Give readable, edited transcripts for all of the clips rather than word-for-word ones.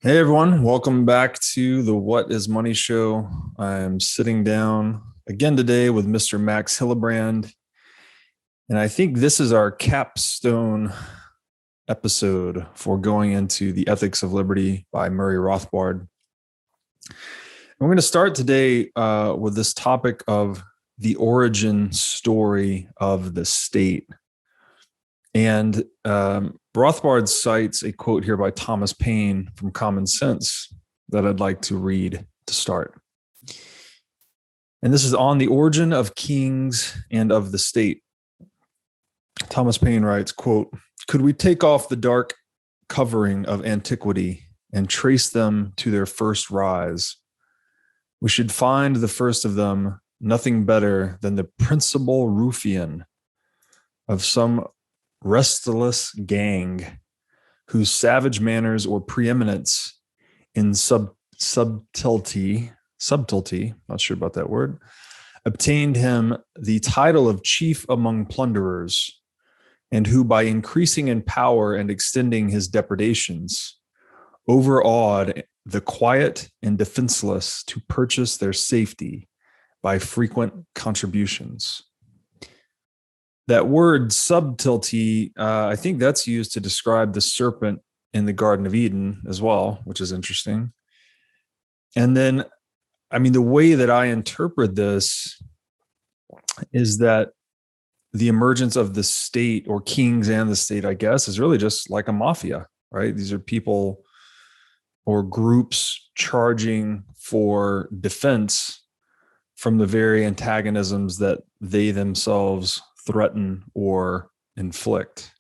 Hey everyone, welcome back to the What is Money show. I'm sitting down again today with Mr. Max Hillebrand, and I think this is our capstone episode for going into The Ethics of Liberty by Murray Rothbard. And we're going to start today with this topic of the origin story of the state. And Rothbard cites a quote here by Thomas Paine from Common Sense that I'd like to read to start. And this is on the origin of kings and of the state. Thomas Paine writes, quote, "Could we take off the dark covering of antiquity and trace them to their first rise, we should find the first of them nothing better than the principal ruffian of some restless gang whose savage manners or preeminence in subtlety, not sure about that word, obtained him the title of chief among plunderers, and who by increasing in power and extending his depredations overawed the quiet and defenseless to purchase their safety by frequent contributions." That word subtlety, I think that's used to describe the serpent in the Garden of Eden as well, which is interesting. And then, the way that I interpret this is that the emergence of the state, or kings and the state, I guess, is really just like a mafia, right? These are people or groups charging for defense from the very antagonisms that they themselves threaten or inflict.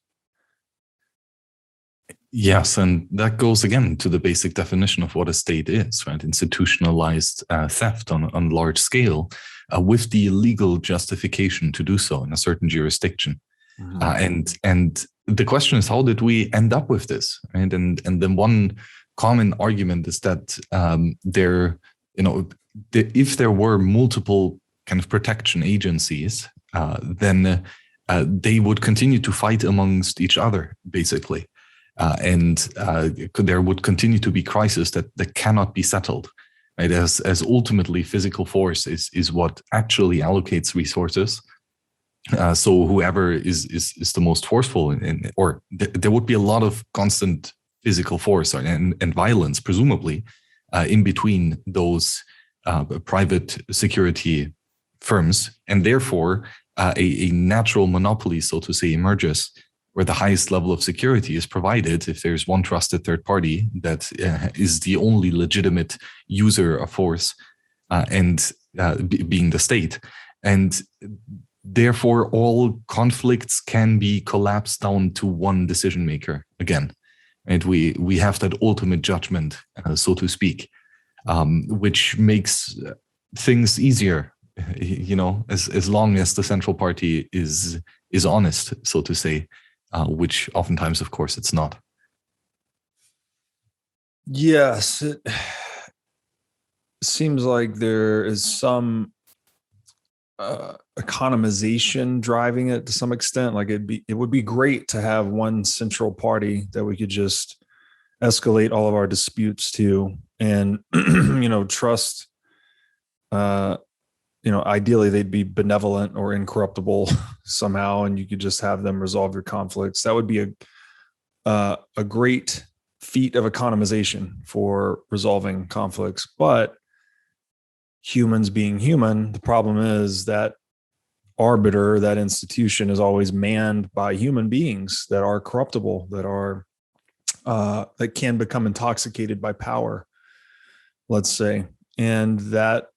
Yes, and that goes again to the basic definition of what a state is, right? Institutionalized theft on large scale with the legal justification to do so in a certain jurisdiction. Mm-hmm. And the question is, how did we end up with this, right? And then one common argument is that if there were multiple kind of protection agencies, then they would continue to fight amongst each other, basically. And there would continue to be crises that cannot be settled, right? As ultimately physical force is what actually allocates resources. So whoever is the most forceful, there would be a lot of constant physical force and violence, presumably, in between those private security firms, and therefore a natural monopoly, so to say, emerges where the highest level of security is provided if there's one trusted third party that is the only legitimate user of force, being the state. And therefore, all conflicts can be collapsed down to one decision maker again. And we have that ultimate judgment, so to speak, which makes things easier. As long as the central party is honest, so to say, which oftentimes, of course, it's not. Yes, it seems like there is some economization driving it to some extent. Like it would be great to have one central party that we could just escalate all of our disputes to, and trust. Ideally they'd be benevolent or incorruptible somehow, and you could just have them resolve your conflicts. That would be a great feat of economization for resolving conflicts. But humans being human, the problem is that arbiter, that institution, is always manned by human beings that are corruptible, that can become intoxicated by power, let's say. And that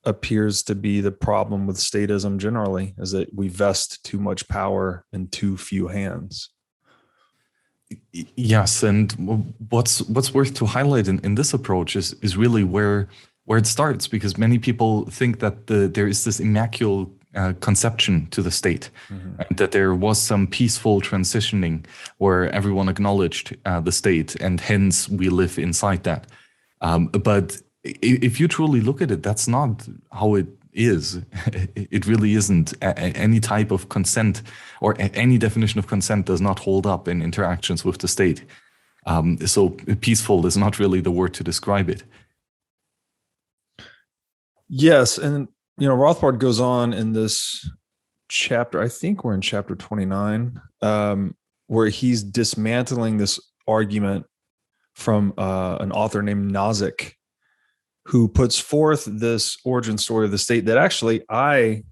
appears to be the problem with statism generally, is that we vest too much power in too few hands. Yes, and what's worth to highlight in this approach is really where it starts, because many people think that there is this immaculate conception to the state, mm-hmm. and that there was some peaceful transitioning where everyone acknowledged the state, and hence we live inside that. But if you truly look at it, that's not how it is. It really isn't. Any type of consent or any definition of consent does not hold up in interactions with the state. So peaceful is not really the word to describe it. Yes, and Rothbard goes on in this chapter. I think we're in chapter 29, where he's dismantling this argument from an author named Nozick, who puts forth this origin story of the state that actually I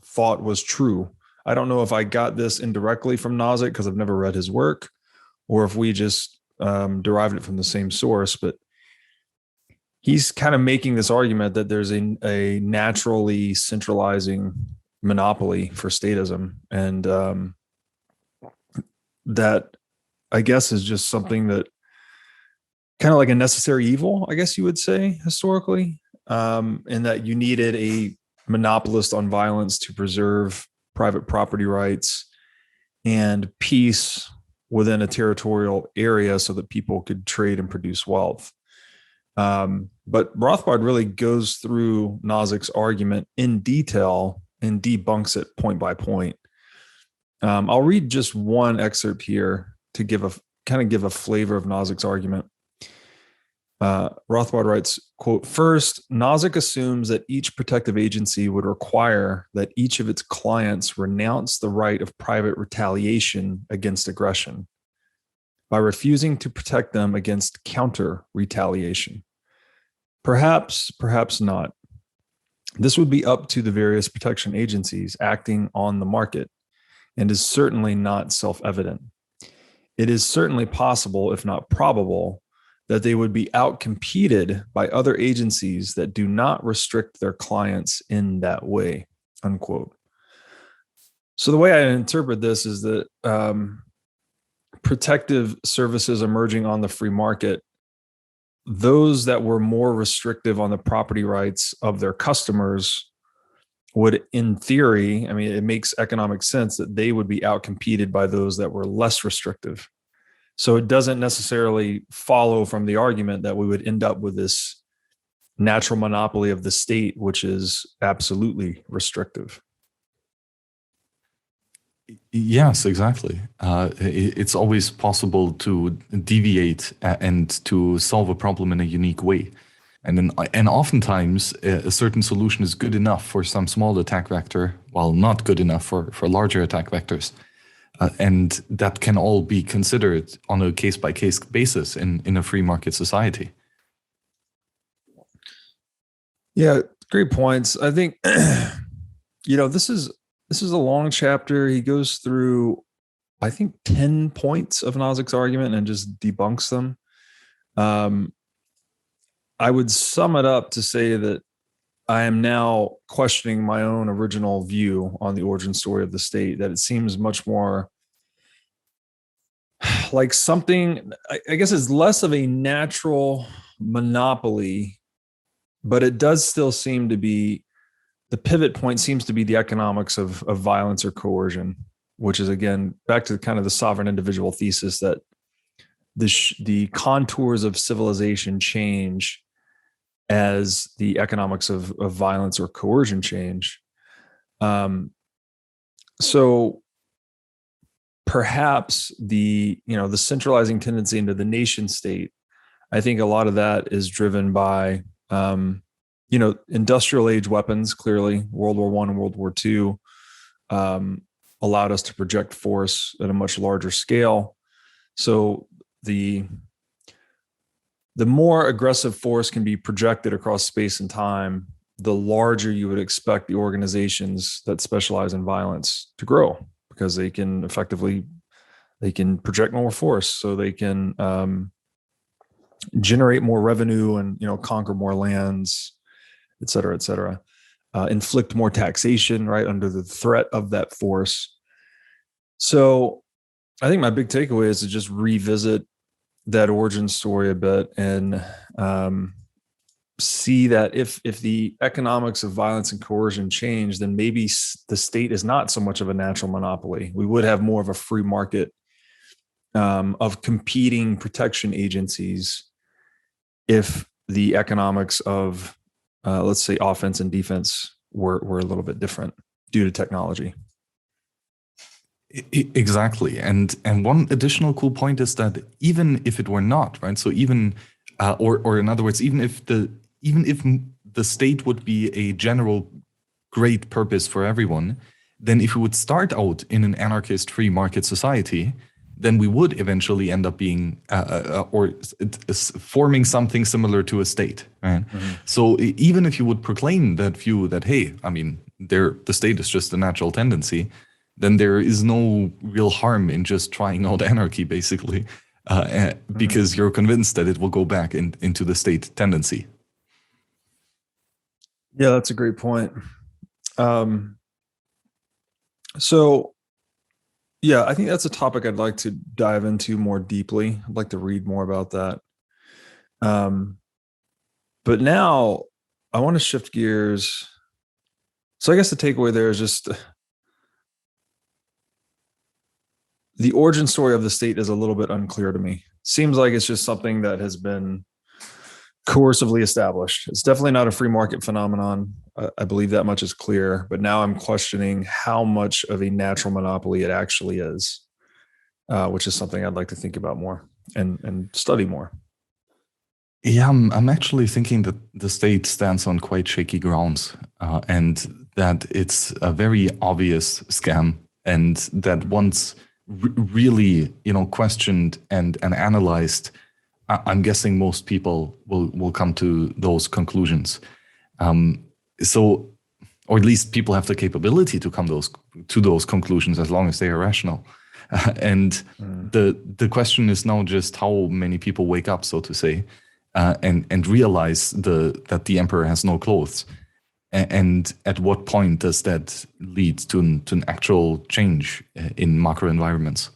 thought was true. I don't know if I got this indirectly from Nozick because I've never read his work, or if we just derived it from the same source, but he's kind of making this argument that there's a naturally centralizing monopoly for statism. And that, I guess, is just something that kind of like a necessary evil, I guess you would say, historically, and that you needed a monopolist on violence to preserve private property rights and peace within a territorial area so that people could trade and produce wealth. But Rothbard really goes through Nozick's argument in detail and debunks it point by point. I'll read just one excerpt here to give a flavor of Nozick's argument. Rothbard writes, quote, "First, Nozick assumes that each protective agency would require that each of its clients renounce the right of private retaliation against aggression by refusing to protect them against counter retaliation. Perhaps, perhaps not. This would be up to the various protection agencies acting on the market and is certainly not self-evident. It is certainly possible, if not probable, that they would be outcompeted by other agencies that do not restrict their clients in that way," unquote. So the way I interpret this is that protective services emerging on the free market, those that were more restrictive on the property rights of their customers would, in theory, I mean, it makes economic sense that they would be outcompeted by those that were less restrictive. So it doesn't necessarily follow from the argument that we would end up with this natural monopoly of the state, which is absolutely restrictive. Yes, exactly. It's always possible to deviate and to solve a problem in a unique way. And oftentimes a certain solution is good enough for some small attack vector, while not good enough for larger attack vectors. And that can all be considered on a case-by-case basis in a free market society. Yeah, great points. I think, this is a long chapter. He goes through, I think, 10 points of Nozick's argument and just debunks them. I would sum it up to say that I am now questioning my own original view on the origin story of the state, that it seems much more like something, I guess it's less of a natural monopoly, but it does still seem to be, the pivot point seems to be the economics of violence or coercion, which is, again, back to kind of the sovereign individual thesis that the contours of civilization change as the economics of violence or coercion change. So perhaps the centralizing tendency into the nation state, I think a lot of that is driven by, industrial age weapons. Clearly, World War I and World War II allowed us to project force at a much larger scale. So the more aggressive force can be projected across space and time, the larger you would expect the organizations that specialize in violence to grow, because they can project more force, so they can generate more revenue and conquer more lands, et cetera, inflict more taxation, right, under the threat of that force. So I think my big takeaway is to just revisit that origin story a bit and see that if the economics of violence and coercion change, then maybe the state is not so much of a natural monopoly. We would have more of a free market of competing protection agencies if the economics of, let's say, offense and defense were a little bit different due to technology. Exactly. And one additional cool point is that even if it were not, right? So even or in other words, even if the state would be a general great purpose for everyone, then if we would start out in an anarchist free market society, then we would eventually end up being forming something similar to a state, right? Mm-hmm. So even if you would proclaim that view that, hey, I mean, the state is just a natural tendency, then there is no real harm in just trying out anarchy, basically, because you're convinced that it will go back into the state tendency. Yeah, that's a great point. So, yeah, I think that's a topic I'd like to dive into more deeply. I'd like to read more about that. But now I want to shift gears. So I guess the takeaway there is just the origin story of the state is a little bit unclear to me. Seems like it's just something that has been coercively established. It's definitely not a free market phenomenon. I believe that much is clear, but now I'm questioning how much of a natural monopoly it actually is, which is something I'd like to think about more and study more. Yeah, I'm actually thinking that the state stands on quite shaky grounds, and that it's a very obvious scam, and that once really, questioned and analyzed, I'm guessing most people will come to those conclusions. So, or at least people have the capability to come to those conclusions as long as they are rational. And the question is now just how many people wake up, so to say, and realize that the emperor has no clothes. And at what point does that lead to an actual change in macro environments?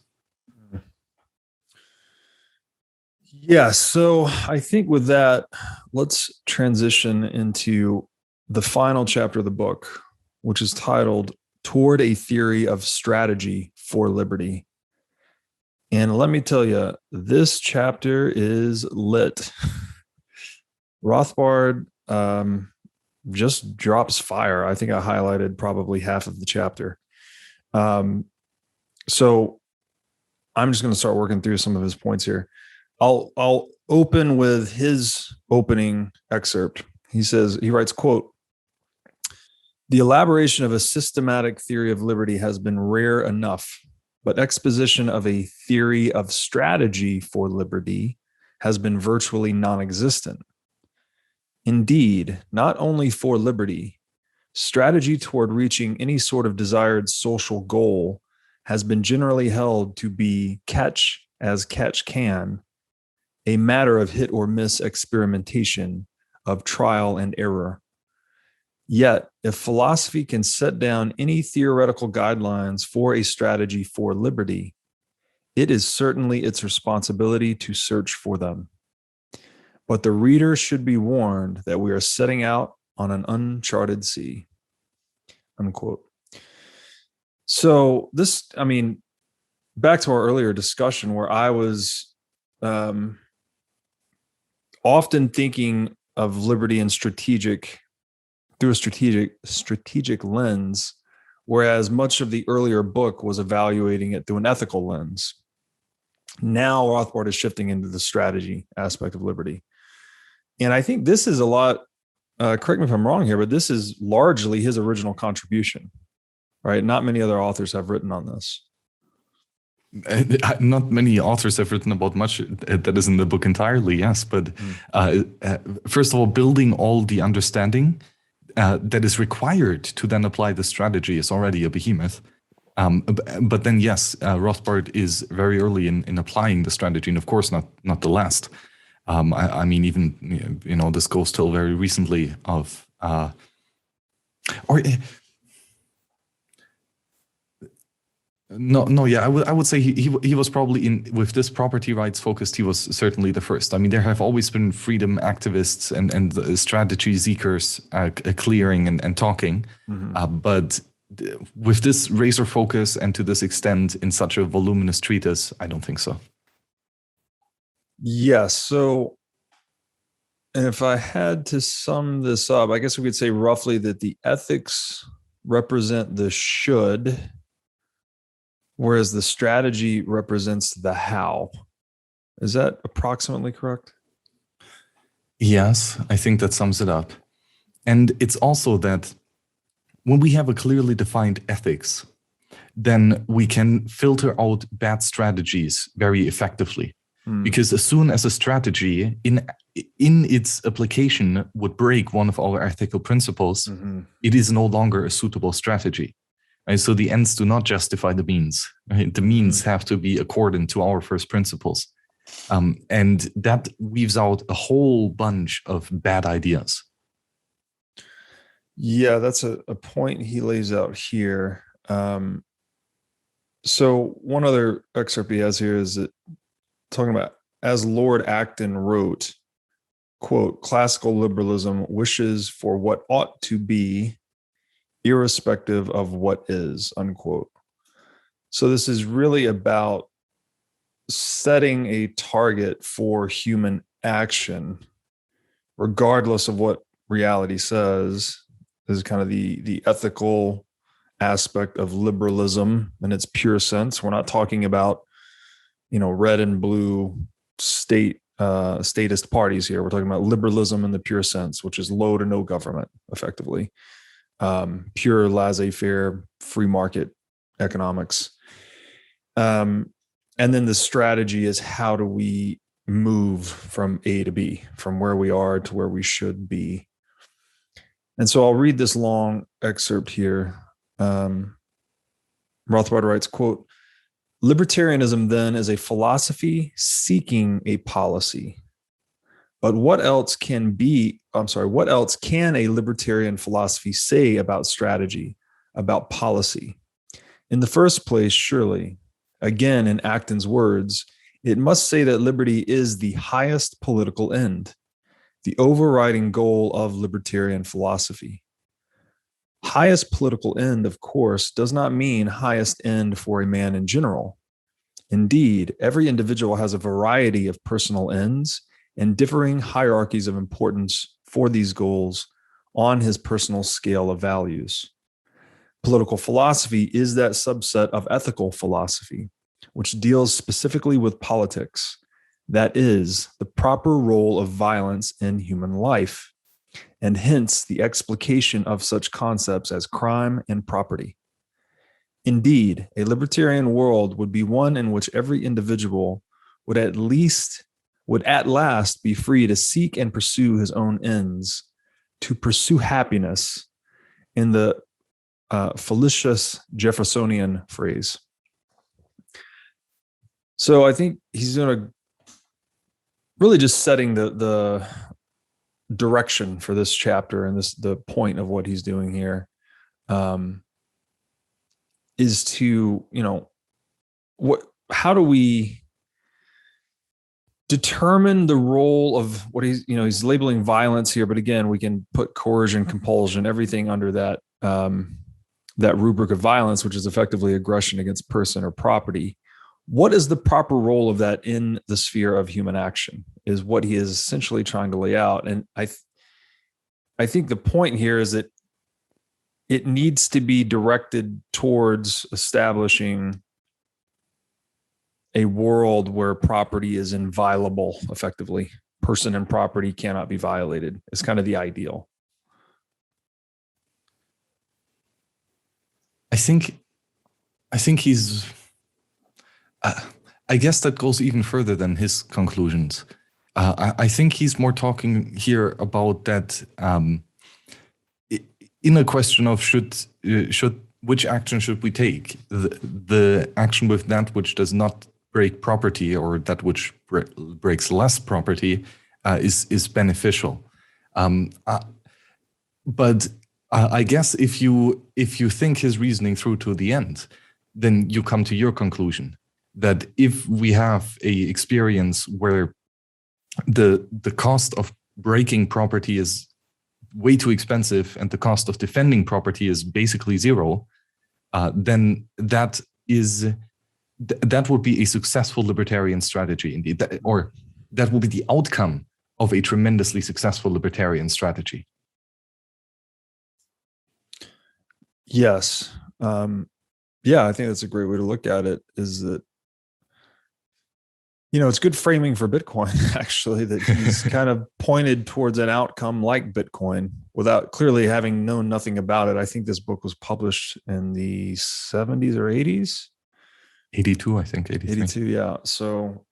Yeah, so I think with that, let's transition into the final chapter of the book, which is titled Toward a Theory of Strategy for Liberty. And let me tell you, this chapter is lit. Rothbard just drops fire. I think I highlighted probably half of the chapter. So I'm just going to start working through some of his points here. I'll open with his opening excerpt. He writes, quote, "The elaboration of a systematic theory of liberty has been rare enough, but exposition of a theory of strategy for liberty has been virtually non-existent. Indeed, not only for liberty, strategy toward reaching any sort of desired social goal has been generally held to be catch as catch can, a matter of hit or miss experimentation, of trial and error. Yet, if philosophy can set down any theoretical guidelines for a strategy for liberty, it is certainly its responsibility to search for them. But the reader should be warned that we are setting out on an uncharted sea." Unquote. So this, back to our earlier discussion where I was often thinking of liberty and through a strategic lens, whereas much of the earlier book was evaluating it through an ethical lens. Now Rothbard is shifting into the strategy aspect of liberty. And I think this is a lot, correct me if I'm wrong here, but this is largely his original contribution, right? Not many other authors have written on this. Not many authors have written about much that is in the book entirely, yes. But first of all, building all the understanding that is required to then apply the strategy is already a behemoth. But then, yes, Rothbard is very early in applying the strategy, and of course, not the last. I mean, even this goes till very recently of I would say he was probably with this property rights focused. He was certainly the first. I mean, there have always been freedom activists and strategy seekers clearing and talking, but with this razor focus and to this extent in such a voluminous treatise, I don't think so. Yes. So, and if I had to sum this up, I guess we could say roughly that the ethics represent the should, whereas the strategy represents the how. Is that approximately correct? Yes, I think that sums it up. And it's also that when we have a clearly defined ethics, then we can filter out bad strategies very effectively. Because as soon as a strategy in its application would break one of our ethical principles, it is no longer a suitable strategy. Right? So the ends do not justify the means. Right? The means have to be accordant to our first principles. And that weaves out a whole bunch of bad ideas. Yeah, that's a point he lays out here. So one other excerpt he has here is that talking about, as Lord Acton wrote, quote, classical liberalism wishes for what ought to be irrespective of what is, unquote. So this is really about setting a target for human action, regardless of what reality says. This is kind of the ethical aspect of liberalism in its pure sense. We're not talking about, red and blue statist parties here. We're talking about liberalism in the pure sense, which is low to no government, effectively. Pure laissez-faire, free market economics. And then the strategy is, how do we move from A to B, from where we are to where we should be? And so I'll read this long excerpt here. Rothbard writes, quote, libertarianism then is a philosophy seeking a policy. But what else can a libertarian philosophy say about strategy, about policy? In the first place, surely, again, in Acton's words, it must say that liberty is the highest political end, the overriding goal of libertarian philosophy. Highest political end, of course, does not mean highest end for a man in general. Indeed, every individual has a variety of personal ends and differing hierarchies of importance for these goals on his personal scale of values. Political philosophy is that subset of ethical philosophy, which deals specifically with politics, that is, the proper role of violence in human life, and hence the explication of such concepts as crime and property. Indeed, a libertarian world would be one in which every individual would at last be free to seek and pursue his own ends, to pursue happiness, in the fallacious Jeffersonian phrase. So I think he's going to really just setting the direction for this chapter, and the point of what he's doing here is to, how do we determine the role of what he's labeling violence here, but again, we can put coercion, compulsion, everything under that rubric of violence, which is effectively aggression against person or property. What is the proper role of that in the sphere of human action is what he is essentially trying to lay out. And I think the point here is that it needs to be directed towards establishing a world where property is inviolable, effectively. Person and property cannot be violated. It's kind of the ideal. I think he's... I guess that goes even further than his conclusions. I think he's more talking here about that in a question of which action should we take? The action with that which does not break property, or that which breaks less property, is beneficial. But I guess if you think his reasoning through to the end, then you come to your conclusion that if we have a experience where the cost of breaking property is way too expensive and the cost of defending property is basically zero, then that would be a successful libertarian strategy indeed, or that will be the outcome of a tremendously successful libertarian strategy. Yes. Yeah, I think that's a great way to look at it, is that, it's good framing for Bitcoin, actually, that he's kind of pointed towards an outcome like Bitcoin without clearly having known nothing about it. I think this book was published in the 70s or 80s. 82, I think, 83. 82, yeah. So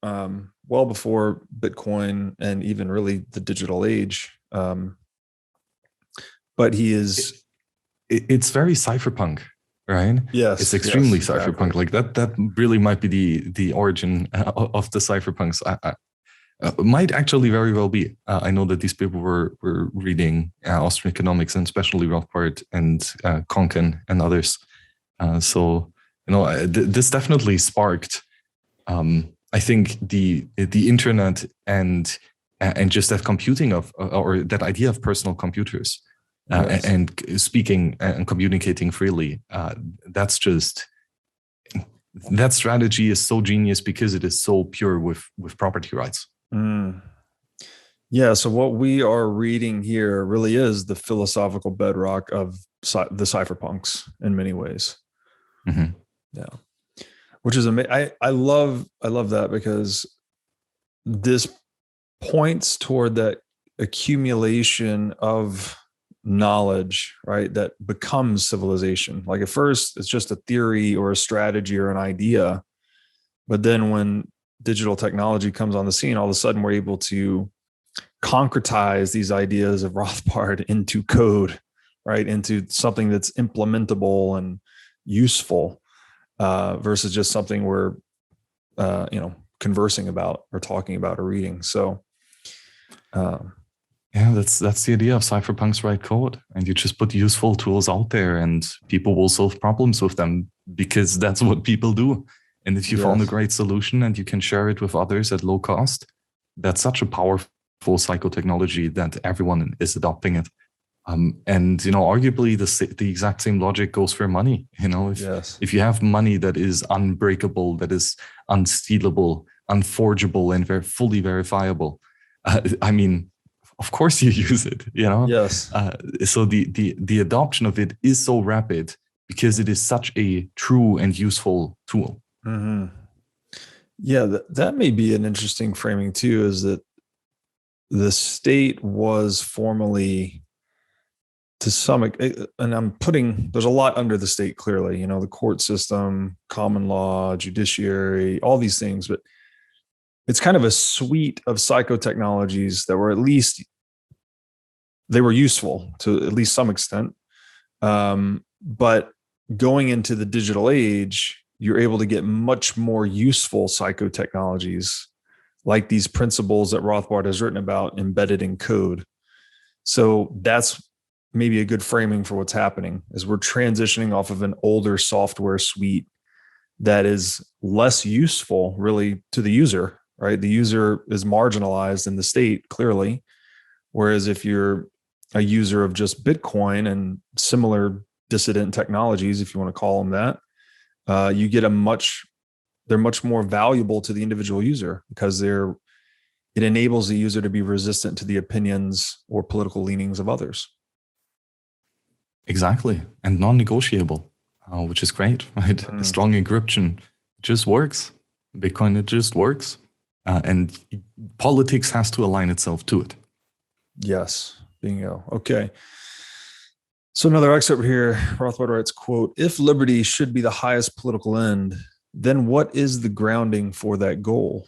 well before Bitcoin and even really the digital age. But he is... It's very cypherpunk, right? Yes. It's extremely yes, cypherpunk. exactly. Like that really might be the origin of the cypherpunks. Might actually very well be. I know that these people were reading Austrian economics, and especially Rothbard and Konkin and others. So this definitely sparked, I think, the internet and just that computing or that idea of personal computers. Yes. And speaking and communicating freely. That strategy is so genius because it is so pure with property rights. Yeah. So what we are reading here really is the philosophical bedrock of the cypherpunks in many ways. Mm-hmm. Yeah. Which is amazing. I love that, because this points toward that accumulation of knowledge, right, that becomes civilization. Like at first it's just a theory or a strategy or an idea, but then when digital technology comes on the scene, all of a sudden we're able to concretize these ideas of Rothbard into code, right, into something that's implementable and useful, versus just something we're conversing about or talking about or reading. So yeah, that's the idea of cypherpunks write code, and you just put useful tools out there, and people will solve problems with them because that's what people do. And if you found a great solution and you can share it with others at low cost, that's such a powerful psychotechnology that everyone is adopting it. And arguably the exact same logic goes for money. If you have money that is unbreakable, that is unstealable, unforgeable, and fully verifiable, of course you use it, Yes. So the adoption of it is so rapid because it is such a true and useful tool. Mm-hmm. Yeah, that may be an interesting framing too, is that the state was formerly, to some, and there's a lot under the state, clearly, the court system, common law, judiciary, all these things, but it's kind of a suite of psychotechnologies that were they were useful to at least some extent. But going into the digital age, you're able to get much more useful psychotechnologies, like these principles that Rothbard has written about embedded in code. So that's maybe a good framing for what's happening, is we're transitioning off of an older software suite that is less useful really to the user, right? The user is marginalized in the state, clearly. Whereas if you're a user of just Bitcoin and similar dissident technologies, if you want to call them that, you get they're much more valuable to the individual user, because it enables the user to be resistant to the opinions or political leanings of others. Exactly. And non-negotiable, which is great, right? Strong encryption just works. Bitcoin, it just works. And politics has to align itself to it. Yes. Bingo. Okay. So another excerpt here, Rothbard writes, quote, "If liberty should be the highest political end, then what is the grounding for that goal?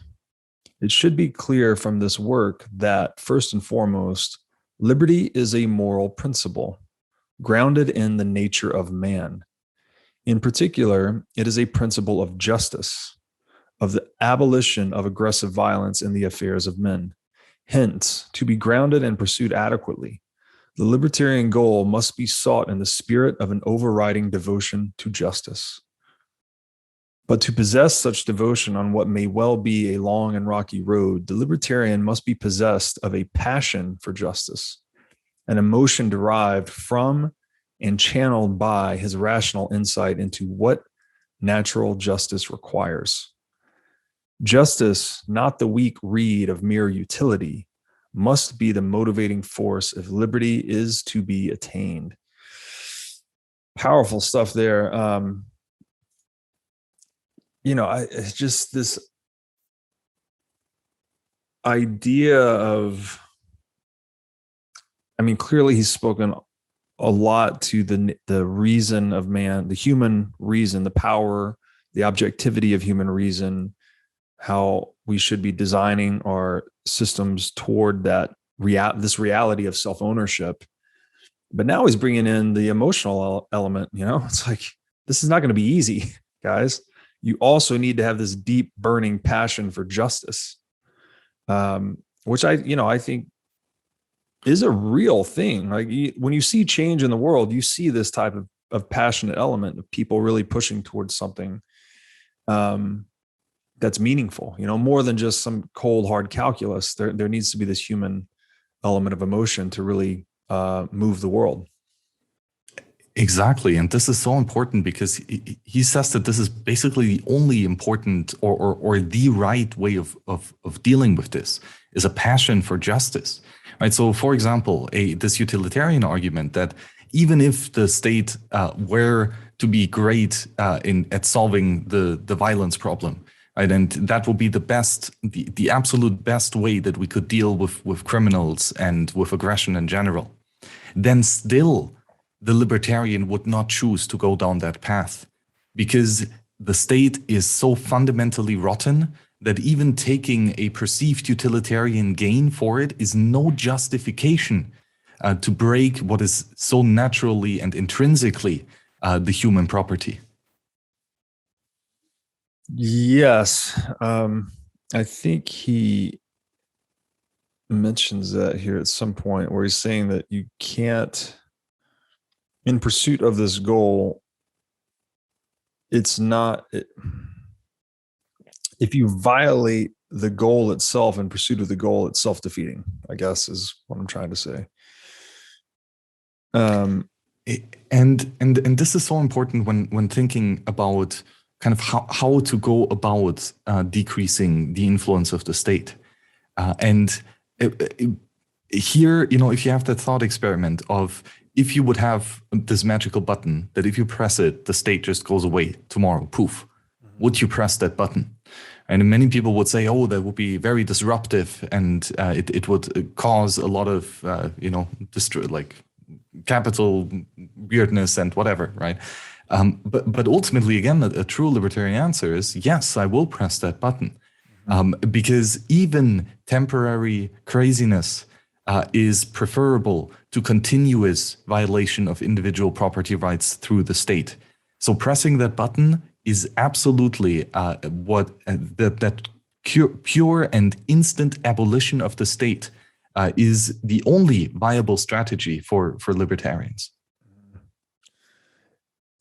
It should be clear from this work that, first and foremost, liberty is a moral principle grounded in the nature of man. In particular, it is a principle of justice, of the abolition of aggressive violence in the affairs of men. Hence, to be grounded and pursued adequately, the libertarian goal must be sought in the spirit of an overriding devotion to justice. But to possess such devotion on what may well be a long and rocky road, the libertarian must be possessed of a passion for justice, an emotion derived from and channeled by his rational insight into what natural justice requires. Justice, not the weak reed of mere utility, must be the motivating force if liberty is to be attained." Powerful stuff there. it's just this idea of, clearly he's spoken a lot to the reason of man, the human reason, the power, the objectivity of human reason, how we should be designing our systems toward this reality of self-ownership. But now he's bringing in the emotional element. It's like, this is not going to be easy, guys. You also need to have this deep burning passion for justice, which I think is a real thing. Like, when you see change in the world, you see this type of passionate element of people really pushing towards something that's meaningful, more than just some cold, hard calculus. There needs to be this human element of emotion to really move the world. Exactly. And this is so important because he says that this is basically the only important or the right way of dealing with this is a passion for justice. Right. So, for example, this utilitarian argument that even if the state were to be great at solving the violence problem, right, and that would be the absolute best way that we could deal with criminals and with aggression in general, then still the libertarian would not choose to go down that path because the state is so fundamentally rotten that even taking a perceived utilitarian gain for it is no justification to break what is so naturally and intrinsically the human property. Yes. I think he mentions that here at some point where he's saying that you can't, in pursuit of this goal, if you violate the goal itself in pursuit of the goal, it's self-defeating, I guess is what I'm trying to say. And this is so important when thinking about kind of how to go about decreasing the influence of the state. Here, if you have that thought experiment of if you would have this magical button that if you press it, the state just goes away tomorrow, poof, would you press that button? And many people would say, oh, that would be very disruptive and it would cause a lot of, like capital weirdness and whatever, right? But ultimately, again, a true libertarian answer is, yes, I will press that button. Because even temporary craziness is preferable to continuous violation of individual property rights through the state. So pressing that button is absolutely that pure and instant abolition of the state is the only viable strategy for libertarians.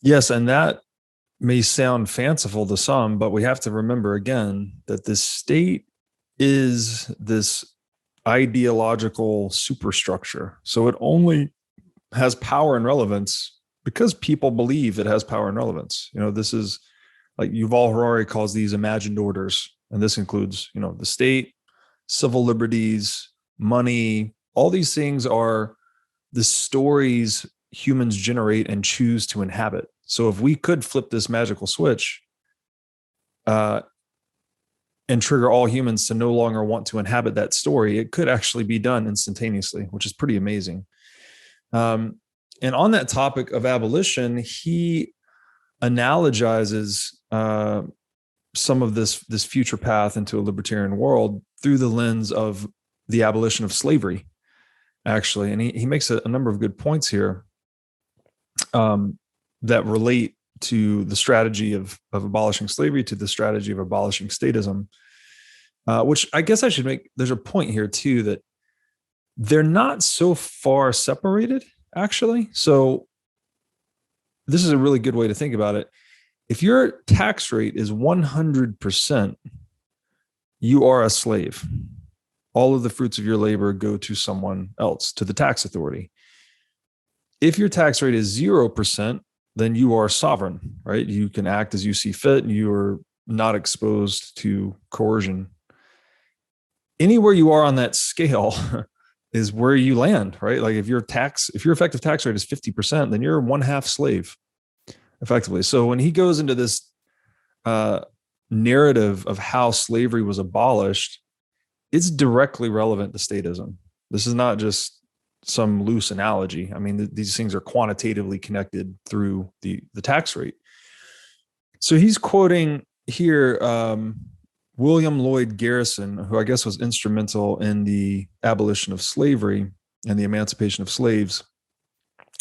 Yes, and that may sound fanciful to some, but we have to remember again that the state is this ideological superstructure. So it only has power and relevance because people believe it has power and relevance. This is like Yuval Harari calls these imagined orders. And this includes, the state, civil liberties, money. All these things are the stories humans generate and choose to inhabit. So if we could flip this magical switch and trigger all humans to no longer want to inhabit that story, it could actually be done instantaneously, which is pretty amazing. And on that topic of abolition, he analogizes some of this future path into a libertarian world through the lens of the abolition of slavery, actually. And he makes a number of good points here that relate to the strategy of abolishing slavery, to the strategy of abolishing statism, which I guess I should make. There's a point here too that they're not so far separated, actually. So this is a really good way to think about it. If your tax rate is 100%, you are a slave. All of the fruits of your labor go to someone else, to the tax authority. If your tax rate is 0%, then you are sovereign, right? You can act as you see fit and you are not exposed to coercion. Anywhere you are on that scale is where you land, right? Like if your effective tax rate is 50%, then you're one half slave, effectively. So when he goes into this narrative of how slavery was abolished, it's directly relevant to statism. This is not just some loose analogy. I mean, these things are quantitatively connected through the tax rate. So he's quoting here William Lloyd Garrison, who I guess was instrumental in the abolition of slavery and the emancipation of slaves.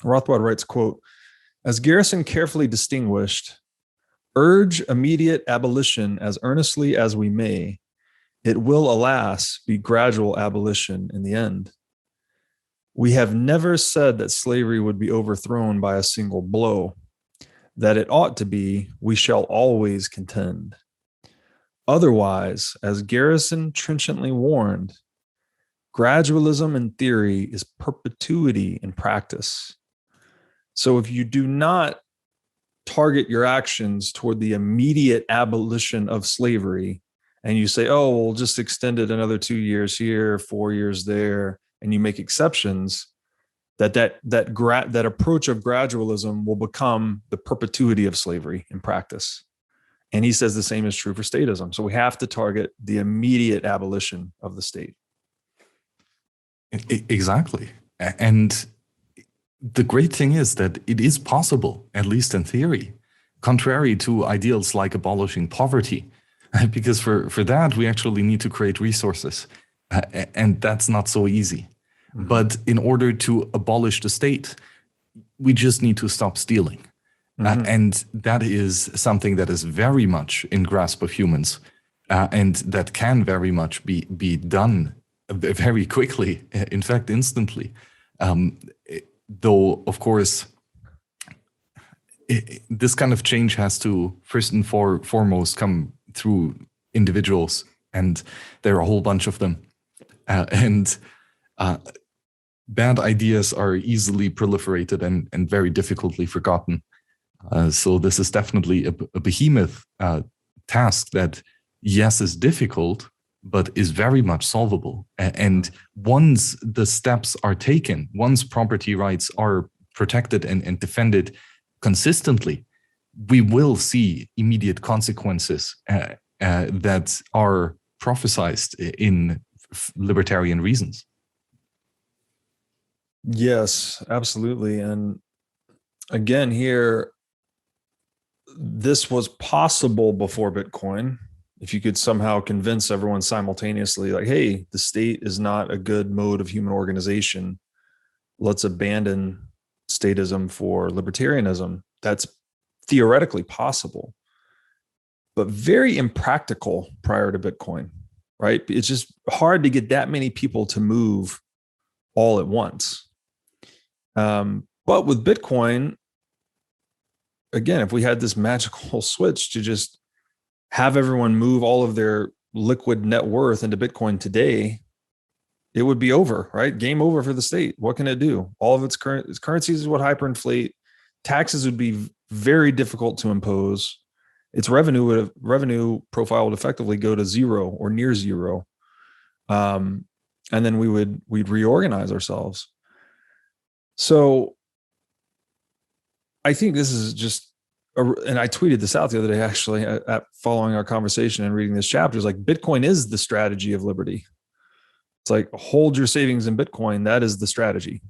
Rothbard writes, quote, "As Garrison carefully distinguished, urge immediate abolition as earnestly as we may, it will, alas, be gradual abolition in the end. We have never said that slavery would be overthrown by a single blow. That it ought to be, we shall always contend. Otherwise, as Garrison trenchantly warned, gradualism in theory is perpetuity in practice. So if you do not target your actions toward the immediate abolition of slavery, and you say, oh, we'll just extend it another 2 years here, 4 years there, and you make exceptions, that approach of gradualism will become the perpetuity of slavery in practice. And he says the same is true for statism. So we have to target the immediate abolition of the state. Exactly. And the great thing is that it is possible, at least in theory, contrary to ideals like abolishing poverty, because for that, we actually need to create resources. And that's not so easy. Mm-hmm. But in order to abolish the state, we just need to stop stealing. Mm-hmm. And that is something that is very much in grasp of humans, and that can very much be done very quickly, in fact, instantly. Though, of course, this kind of change has to first and foremost come through individuals, and there are a whole bunch of them. Bad ideas are easily proliferated and very difficultly forgotten. So this is definitely a behemoth task that, yes, is difficult, but is very much solvable. And once the steps are taken, once property rights are protected and defended consistently, we will see immediate consequences that are prophesied in libertarian reasons. Yes, absolutely. And again, here, this was possible before Bitcoin. If you could somehow convince everyone simultaneously, like, hey, the state is not a good mode of human organization, let's abandon statism for libertarianism. That's theoretically possible, but very impractical prior to Bitcoin, right? It's just hard to get that many people to move all at once. But with Bitcoin, again, if we had this magical switch to just have everyone move all of their liquid net worth into Bitcoin today, it would be over, right? Game over for the state. What can it do? All of its currencies would hyperinflate. Taxes would be very difficult to impose. Its revenue profile would effectively go to zero or near zero. And then we'd reorganize ourselves. So I think this is just, and I tweeted this out the other day, actually, at following our conversation and reading this chapter, is like, Bitcoin is the strategy of liberty. It's like, hold your savings in Bitcoin. That is the strategy.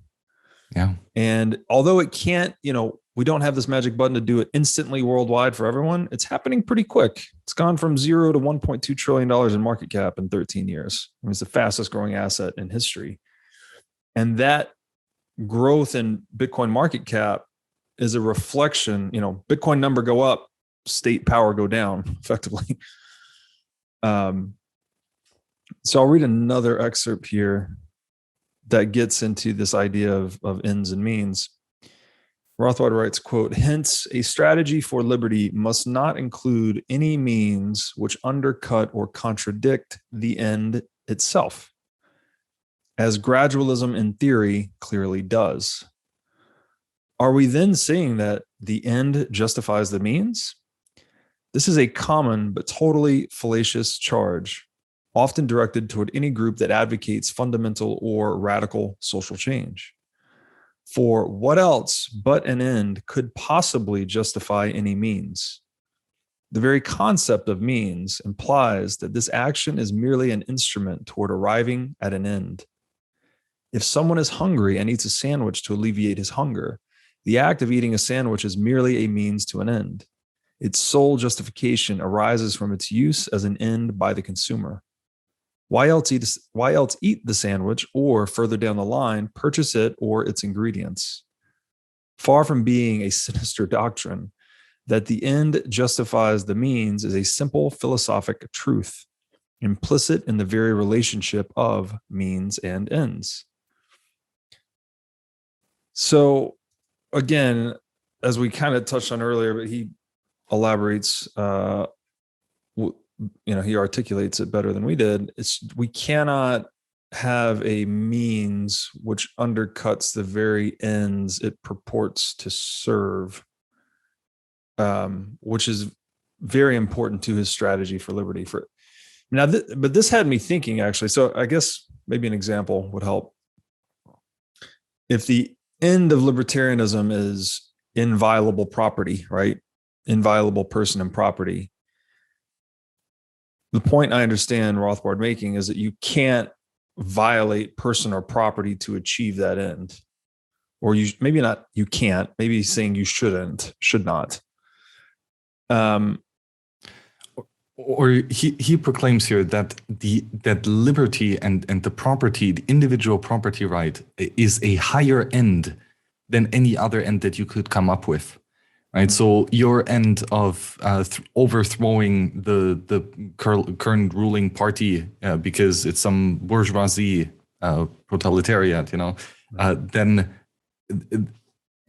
Yeah. And although it can't, we don't have this magic button to do it instantly worldwide for everyone, it's happening pretty quick. It's gone from $0 to $1.2 trillion in market cap in 13 years. I mean, it's the fastest growing asset in history. And that growth in Bitcoin market cap is a reflection, Bitcoin number go up, state power go down effectively. So I'll read another excerpt here that gets into this idea of ends and means. Rothbard writes, quote, "Hence, a strategy for liberty must not include any means which undercut or contradict the end itself, as gradualism in theory clearly does. Are we then saying that the end justifies the means? This is a common but totally fallacious charge, often directed toward any group that advocates fundamental or radical social change. For what else but an end could possibly justify any means? The very concept of means implies that this action is merely an instrument toward arriving at an end. If someone is hungry and eats a sandwich to alleviate his hunger, the act of eating a sandwich is merely a means to an end. Its sole justification arises from its use as an end by the consumer. Why else eat the sandwich, or further down the line, purchase it or its ingredients? Far from being a sinister doctrine, that the end justifies the means is a simple philosophic truth, implicit in the very relationship of means and ends. So, again, as we kind of touched on earlier, but he elaborates, he articulates it better than we did. We cannot have a means which undercuts the very ends it purports to serve, which is very important to his strategy for liberty. But this had me thinking, actually. So I guess maybe an example would help. If the end of libertarianism is inviolable property, right? Inviolable person and property. The point I understand Rothbard making is that you can't violate person or property to achieve that end. Or you can't, maybe he's saying you should not. Or he proclaims here that that liberty and the property, the individual property right, is a higher end than any other end that you could come up with, right? So your end of overthrowing the current ruling party because it's some bourgeoisie proletariat, then,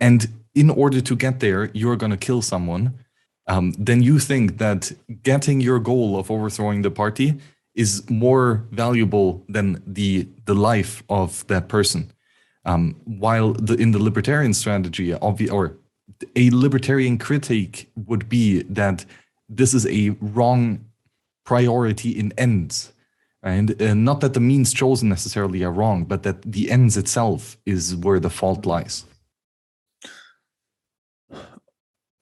and in order to get there, you're going to kill someone. Then you think that getting your goal of overthrowing the party is more valuable than the life of that person. While in the libertarian strategy, or a libertarian critique would be that this is a wrong priority in ends. And not that the means chosen necessarily are wrong, but that the ends itself is where the fault lies.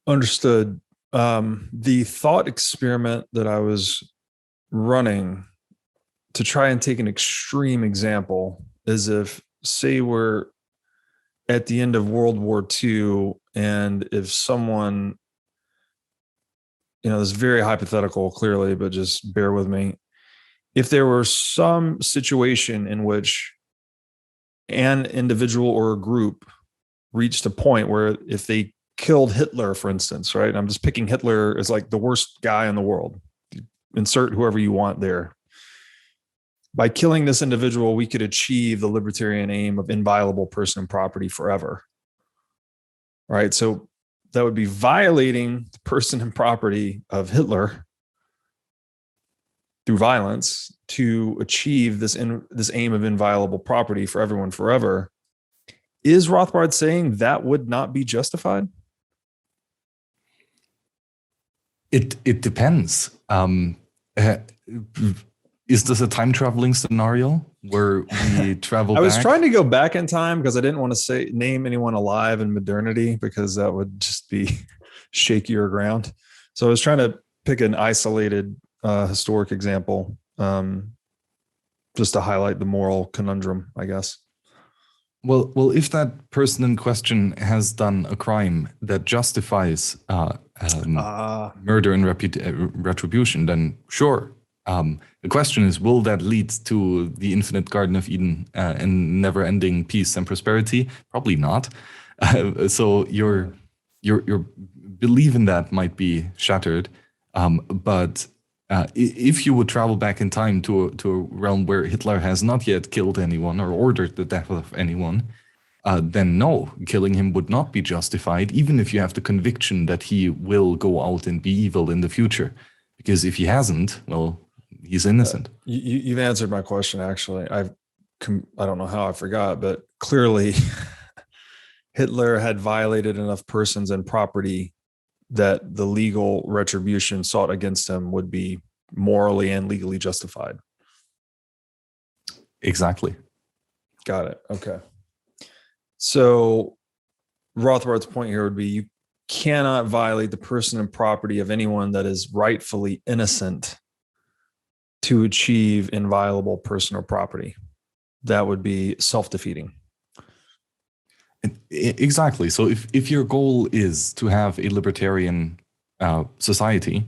Understood. The thought experiment that I was running to try and take an extreme example is if, say, we're at the end of World War II, and if someone, this is very hypothetical, clearly, but just bear with me. If there were some situation in which an individual or a group reached a point where if they killed Hitler, for instance, right? I'm just picking Hitler as like the worst guy in the world. Insert whoever you want there. By killing this individual, we could achieve the libertarian aim of inviolable person and property forever. Right? So that would be violating the person and property of Hitler through violence to achieve this aim of inviolable property for everyone forever. Is Rothbard saying that would not be justified? It depends. Is this a time traveling scenario where we travel I was back? trying to go back in time because I didn't want to name anyone alive in modernity, because that would just be shakier ground. So I was trying to pick an isolated historic example, just to highlight the moral conundrum, I guess. Well, if that person in question has done a crime that justifies murder and retribution, then sure. The question is, will that lead to the infinite Garden of Eden and never-ending peace and prosperity? Probably not. So your belief in that might be shattered. But if you would travel back in time to a realm where Hitler has not yet killed anyone or ordered the death of anyone, then no, killing him would not be justified, even if you have the conviction that he will go out and be evil in the future. Because if he hasn't, well, he's innocent. You've answered my question, actually. I don't know how I forgot, but clearly Hitler had violated enough persons and property that the legal retribution sought against him would be morally and legally justified. Exactly. Got it. Okay. So Rothbard's point here would be cannot violate the person and property of anyone that is rightfully innocent to achieve inviolable personal property. That would be self-defeating. Exactly. So if your goal is to have a libertarian society,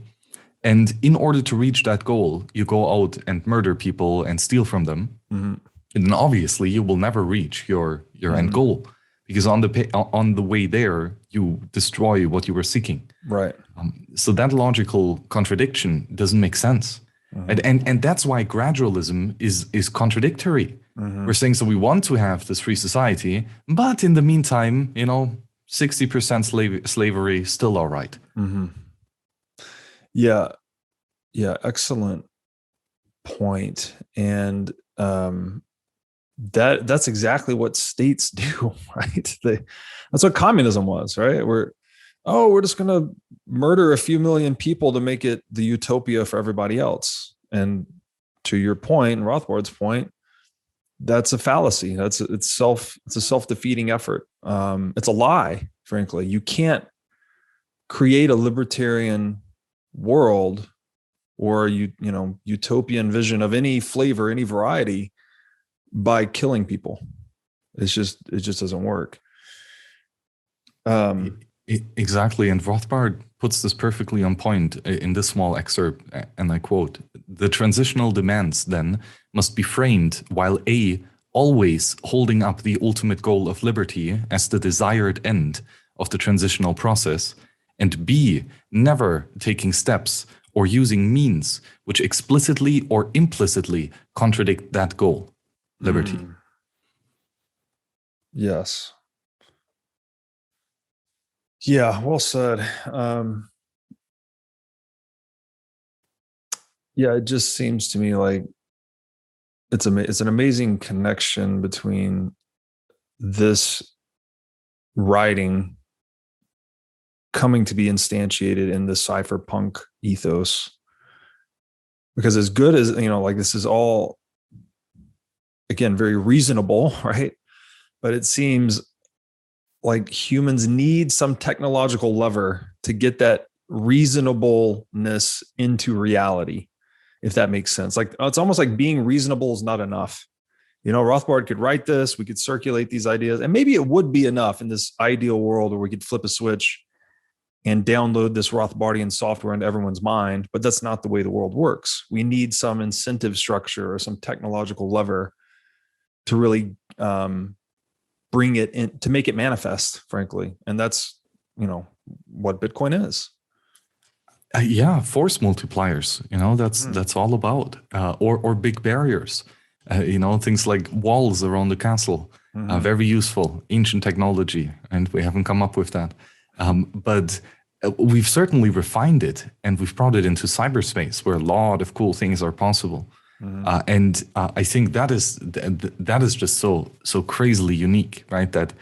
and in order to reach that goal, you go out and murder people and steal from them, and then obviously you will never reach your end goal, because on the way there, you destroy what you were seeking. Right. So that logical contradiction doesn't make sense. And that's why gradualism is contradictory. We're saying, so we want to have this free society, but in the meantime, 60% slavery, still all right. Yeah. Excellent point. And that's exactly what states do, right? That's what communism was, right? We're just going to murder a few million people to make it the utopia for everybody else. And to your point, and Rothbard's point, that's a fallacy. It's a self-defeating effort. It's a lie, frankly. You can't create a libertarian world or utopian vision of any flavor, any variety, by killing people. It just doesn't work. Exactly. And Rothbard puts this perfectly on point in this small excerpt, and I quote, "The transitional demands then must be framed while A, always holding up the ultimate goal of liberty as the desired end of the transitional process, and B, never taking steps or using means which explicitly or implicitly contradict that goal, liberty." Yes. Yeah, well said. It just seems to me like it's an amazing connection between this writing coming to be instantiated in the cypherpunk ethos. Because as good as, this is all, again, very reasonable, right? But it seems like humans need some technological lever to get that reasonableness into reality, if that makes sense. Like, it's almost like being reasonable is not enough. Rothbard could write this, we could circulate these ideas, and maybe it would be enough in this ideal world where we could flip a switch and download this Rothbardian software into everyone's mind, but that's not the way the world works. We need some incentive structure or some technological lever to really bring it in, to make it manifest, frankly. And that's, what Bitcoin is. Force multipliers, that's all about, or big barriers, things like walls around the castle, very useful, ancient technology, and we haven't come up with that. But we've certainly refined it, and we've brought it into cyberspace where a lot of cool things are possible. And I think that is just so crazily unique, right? That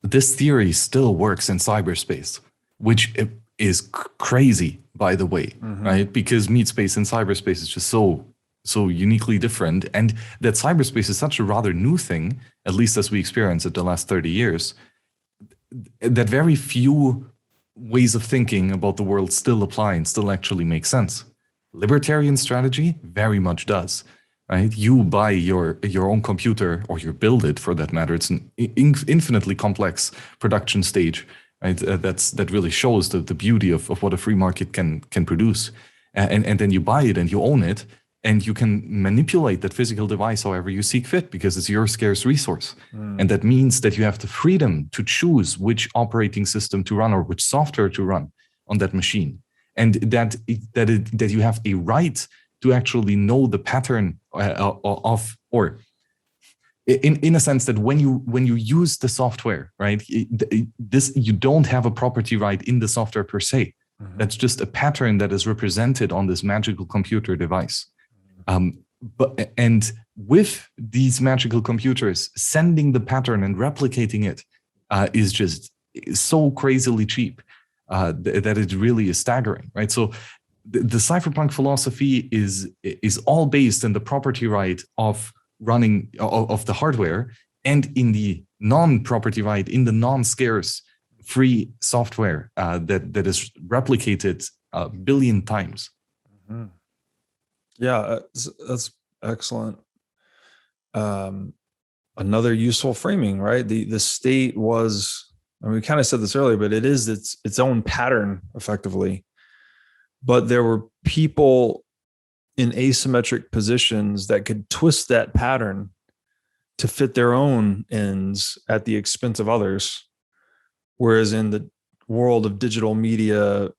this theory still works in cyberspace, which is crazy, by the way, right? Because meat space and cyberspace is just so uniquely different, and that cyberspace is such a rather new thing, at least as we experience it the last 30 years, that very few ways of thinking about the world still apply and still actually make sense. Libertarian strategy very much does, right? You buy your own computer, or you build it for that matter. It's an infinitely complex production stage, right? That really shows the beauty of what a free market can produce. And then you buy it and you own it, and you can manipulate that physical device however you see fit, because it's your scarce resource. And that means that you have the freedom to choose which operating system to run or which software to run on that machine. And that you have a right to actually know the pattern of, or in a sense that when you use the software, right, you don't have a property right in the software per se. That's just a pattern that is represented on this magical computer device. And with these magical computers, sending the pattern and replicating it is just so crazily cheap that it really is staggering, right? So the cypherpunk philosophy is all based in the property right of running of the hardware, and in the non-property right, in the non-scarce free software that is replicated a billion times. Mm-hmm. Yeah, that's excellent. Another useful framing, right? The state was, I mean, we kind of said this earlier, but it is its own pattern effectively. But there were people in asymmetric positions that could twist that pattern to fit their own ends at the expense of others. Whereas in the world of digital media,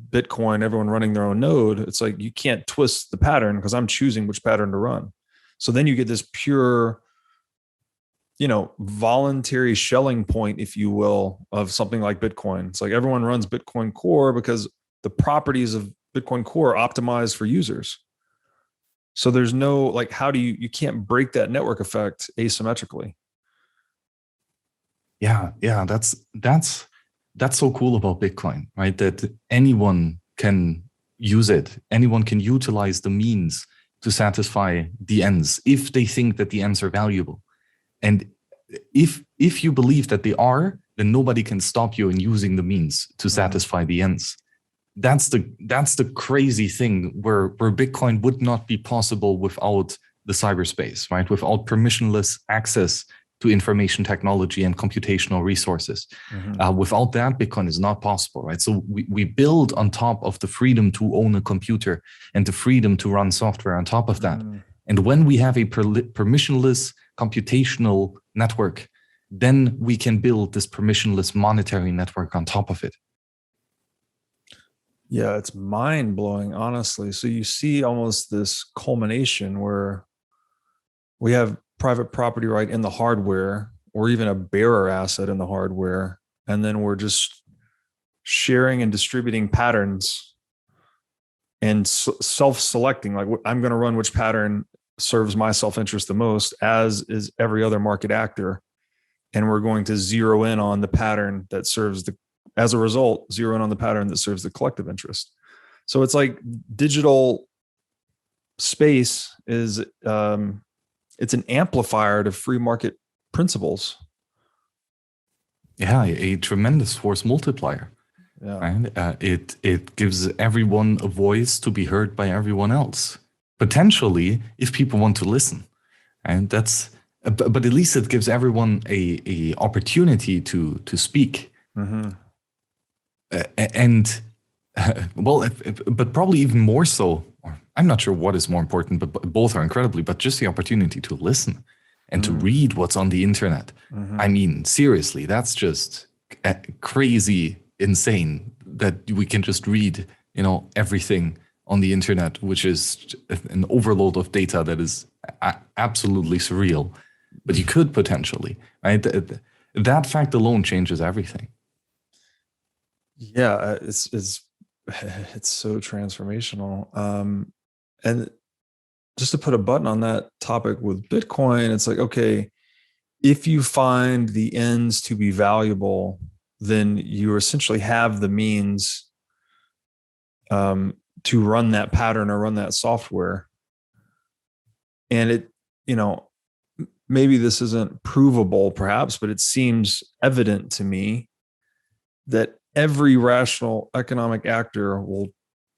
Bitcoin, everyone running their own node, it's like you can't twist the pattern because I'm choosing which pattern to run. So then you get this pure, voluntary shelling point, if you will, of something like Bitcoin. It's like everyone runs Bitcoin Core because the properties of Bitcoin Core are optimized for users. So there's no, like, how do you can't break that network effect asymmetrically. Yeah, that's so cool about Bitcoin, right? That anyone can use it. Anyone can utilize the means to satisfy the ends if they think that the ends are valuable. And if you believe that they are, then nobody can stop you in using the means to satisfy the ends. That's the crazy thing where Bitcoin would not be possible without the cyberspace, right? Without permissionless access to information technology and computational resources. Mm-hmm. Without that, Bitcoin is not possible, right? So we build on top of the freedom to own a computer and the freedom to run software on top of that. Mm-hmm. And when we have a permissionless computational network, then we can build this permissionless monetary network on top of it. Yeah, it's mind-blowing, honestly. So you see almost this culmination where we have private property right in the hardware, or even a bearer asset in the hardware, and then we're just sharing and distributing patterns and self-selecting, like I'm going to run which pattern serves my self-interest the most, as is every other market actor. And we're going to zero in on the pattern that serves as a result, zero in on the pattern that serves the collective interest. So it's like digital space is, it's an amplifier to free market principles. Yeah, a tremendous force multiplier. Yeah. Right? It gives everyone a voice to be heard by everyone else. Potentially, if people want to listen, and but at least it gives everyone a opportunity to speak. Mm-hmm. But probably even more so. I'm not sure what is more important, but both are incredibly. But just the opportunity to listen and to read what's on the internet. Mm-hmm. I mean, seriously, that's just crazy, insane that we can just read, everything on the internet, which is an overload of data that is absolutely surreal. But you could potentially, right? That fact alone changes everything. Yeah, it's so transformational. And just to put a button on that topic with Bitcoin, it's like, okay, if you find the ends to be valuable, then you essentially have the means to run that pattern or run that software. And it, maybe this isn't provable perhaps, but it seems evident to me that every rational economic actor will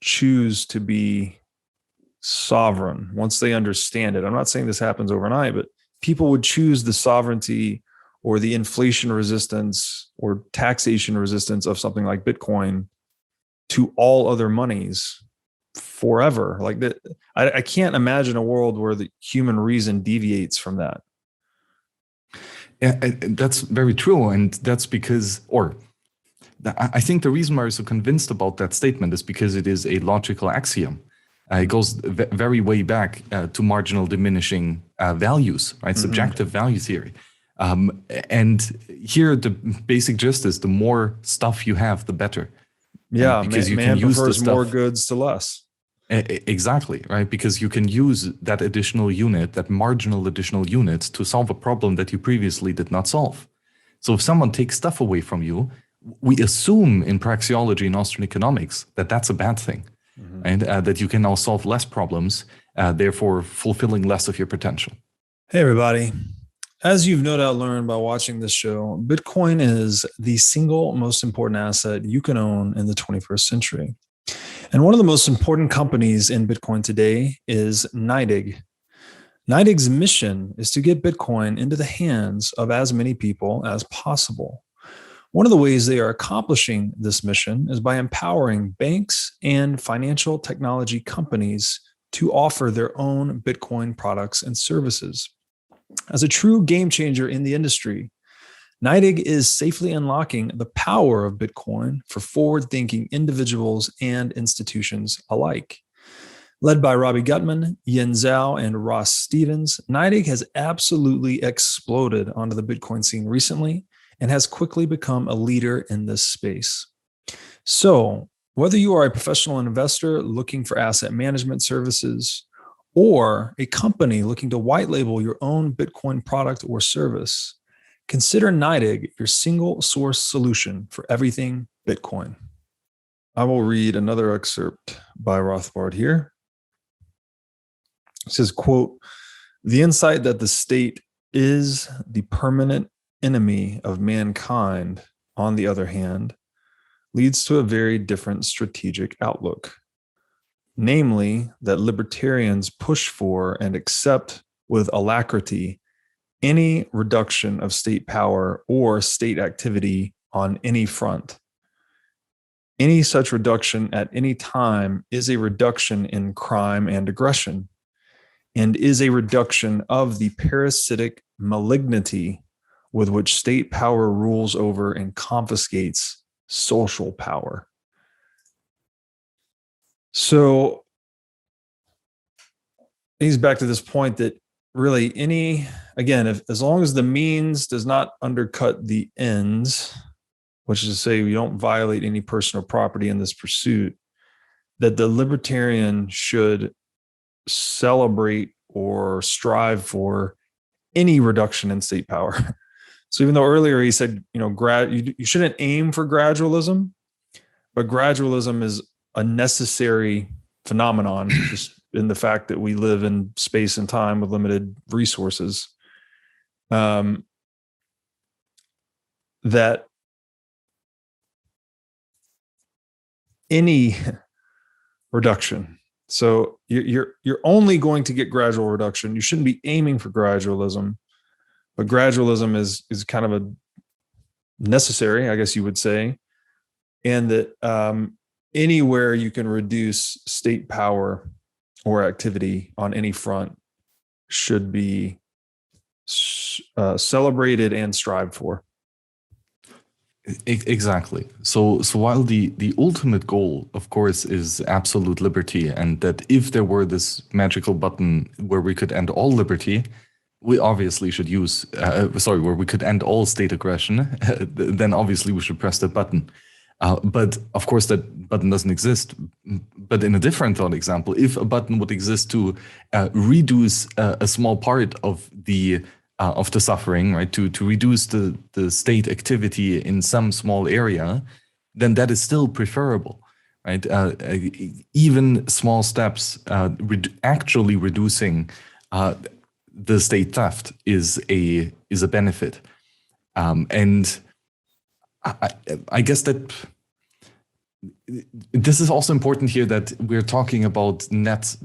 choose to be sovereign once they understand it. I'm not saying this happens overnight, but people would choose the sovereignty or the inflation resistance or taxation resistance of something like Bitcoin to all other monies forever. Like that, I can't imagine a world where the human reason deviates from that. Yeah, that's very true. And that's because, I think the reason why I'm so convinced about that statement is because it is a logical axiom. It goes very way back to marginal diminishing values, right? Mm-hmm. Subjective value theory. And here the basic gist is the more stuff you have, the better. Yeah, because you man can use prefers the stuff, more goods to less. Exactly, right? Because you can use that additional unit, that marginal additional unit, to solve a problem that you previously did not solve. So if someone takes stuff away from you, we assume in praxeology and Austrian economics that that's a bad thing, mm-hmm. and that you can now solve less problems, therefore fulfilling less of your potential. Hey, everybody. As you've no doubt learned by watching this show, Bitcoin is the single most important asset you can own in the 21st century. And one of the most important companies in Bitcoin today is NYDIG. NYDIG's mission is to get Bitcoin into the hands of as many people as possible. One of the ways they are accomplishing this mission is by empowering banks and financial technology companies to offer their own Bitcoin products and services. As a true game changer in the industry, NYDIG is safely unlocking the power of Bitcoin for forward-thinking individuals and institutions alike. Led by Robbie Gutman, Yin Zhao, and Ross Stevens, NYDIG has absolutely exploded onto the Bitcoin scene recently and has quickly become a leader in this space. So, whether you are a professional investor looking for asset management services, or a company looking to white label your own Bitcoin product or service, consider NYDIG your single source solution for everything Bitcoin. I will read another excerpt by Rothbard here. It says, quote, "The insight that the state is the permanent enemy of mankind, on the other hand, leads to a very different strategic outlook. Namely, that libertarians push for and accept with alacrity any reduction of state power or state activity on any front. Any such reduction at any time is a reduction in crime and aggression, and is a reduction of the parasitic malignity with which state power rules over and confiscates social power." So he's back to this point that really as long as the means does not undercut the ends, which is to say we don't violate any personal property in this pursuit, that the libertarian should celebrate or strive for any reduction in state power. So even though earlier he said, you shouldn't aim for gradualism, but gradualism is a necessary phenomenon, just in the fact that we live in space and time with limited resources. That any reduction, so you're only going to get gradual reduction. You shouldn't be aiming for gradualism, but gradualism is kind of a necessary, I guess you would say, and that anywhere you can reduce state power or activity on any front should be celebrated and strived for. Exactly. So while the ultimate goal, of course, is absolute liberty, and that if there were this magical button where we could end all liberty, we obviously should use, where we could end all state aggression, then obviously we should press that button. But of course, that button doesn't exist. But in a different thought example, if a button would exist to reduce a small part of the suffering, right, to reduce the state activity in some small area, then that is still preferable, right? Even small steps actually reducing the state theft is a benefit, and I guess that this is also important here, that we're talking about net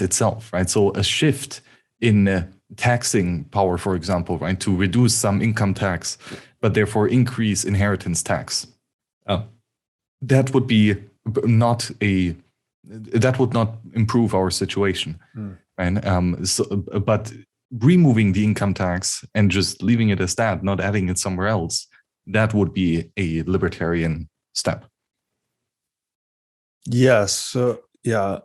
itself, right? So a shift in taxing power, for example, right, to reduce some income tax, but therefore increase inheritance tax. That would not improve our situation, right? But removing the income tax and just leaving it as that, not adding it somewhere else, that would be a libertarian step. Yes. So, yeah.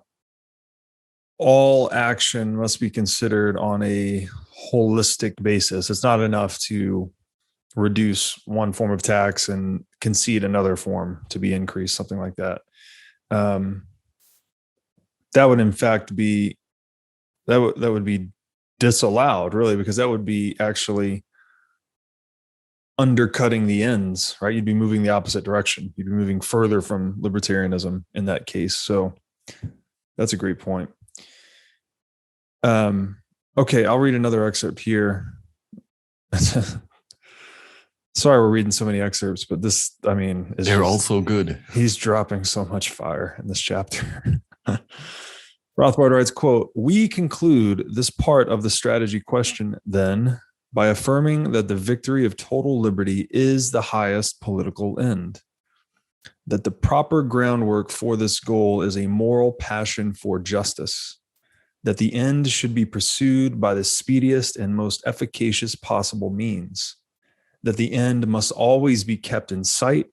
All action must be considered on a holistic basis. It's not enough to reduce one form of tax and concede another form to be increased, something like that. That would in fact be that would be disallowed, really, because that would be actually undercutting the ends, right? You'd be moving the opposite direction. You'd be moving further from libertarianism in that case. So that's a great point. Okay, I'll read another excerpt here. Sorry, we're reading so many excerpts, but this, I mean, they're also good. He's dropping so much fire in this chapter. Rothbard writes, quote, "We conclude this part of the strategy question then by affirming that the victory of total liberty is the highest political end, that the proper groundwork for this goal is a moral passion for justice, that the end should be pursued by the speediest and most efficacious possible means, that the end must always be kept in sight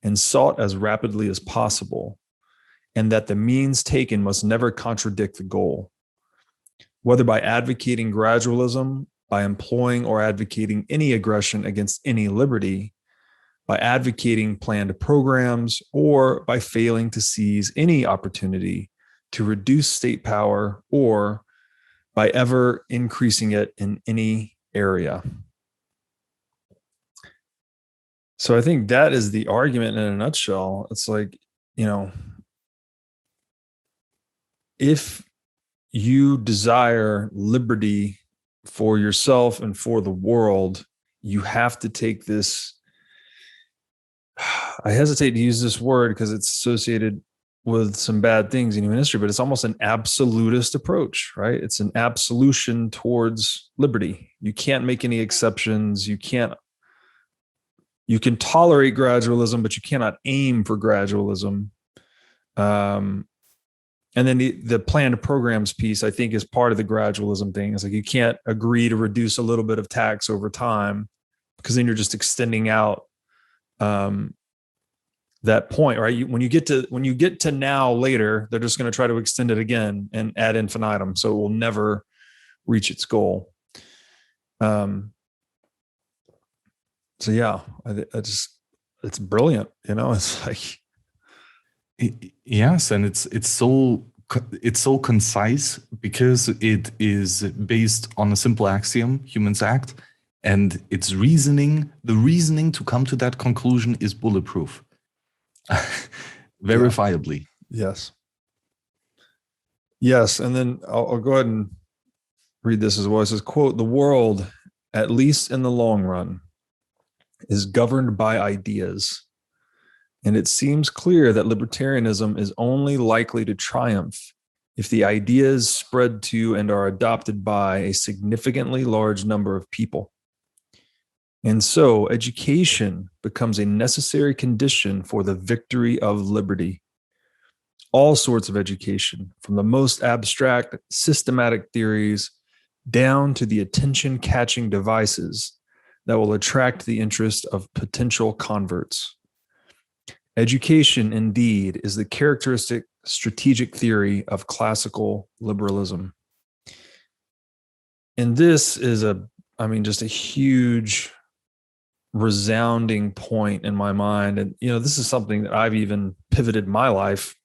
and sought as rapidly as possible, and that the means taken must never contradict the goal. Whether by advocating gradualism, by employing or advocating any aggression against any liberty, by advocating planned programs, or by failing to seize any opportunity to reduce state power, or by ever increasing it in any area." So I think that is the argument in a nutshell. It's like, if you desire liberty for yourself and for the world, you have to take this, I hesitate to use this word because it's associated with some bad things in human history, but it's almost an absolutist approach, right? It's an absolution towards liberty. You can't make any exceptions. You can tolerate gradualism, but you cannot aim for gradualism. And then the planned programs piece, I think, is part of the gradualism thing. It's like you can't agree to reduce a little bit of tax over time, because then you're just extending out that point, right? When you get to now later, they're just going to try to extend it again and ad infinitum, so it will never reach its goal. So yeah, it's brilliant. It's like, yes, and it's so concise because it is based on a simple axiom: humans act, and its reasoning. The reasoning to come to that conclusion is bulletproof, verifiably. Yes. And then I'll go ahead and read this as well. It says, quote, "The world, at least in the long run, is governed by ideas. And it seems clear that libertarianism is only likely to triumph if the ideas spread to and are adopted by a significantly large number of people. And so education becomes a necessary condition for the victory of liberty. All sorts of education, from the most abstract systematic theories down to the attention-catching devices that will attract the interest of potential converts. Education, indeed, is the characteristic strategic theory of classical liberalism." And this is just a huge, resounding point in my mind. And, this is something that I've even pivoted my life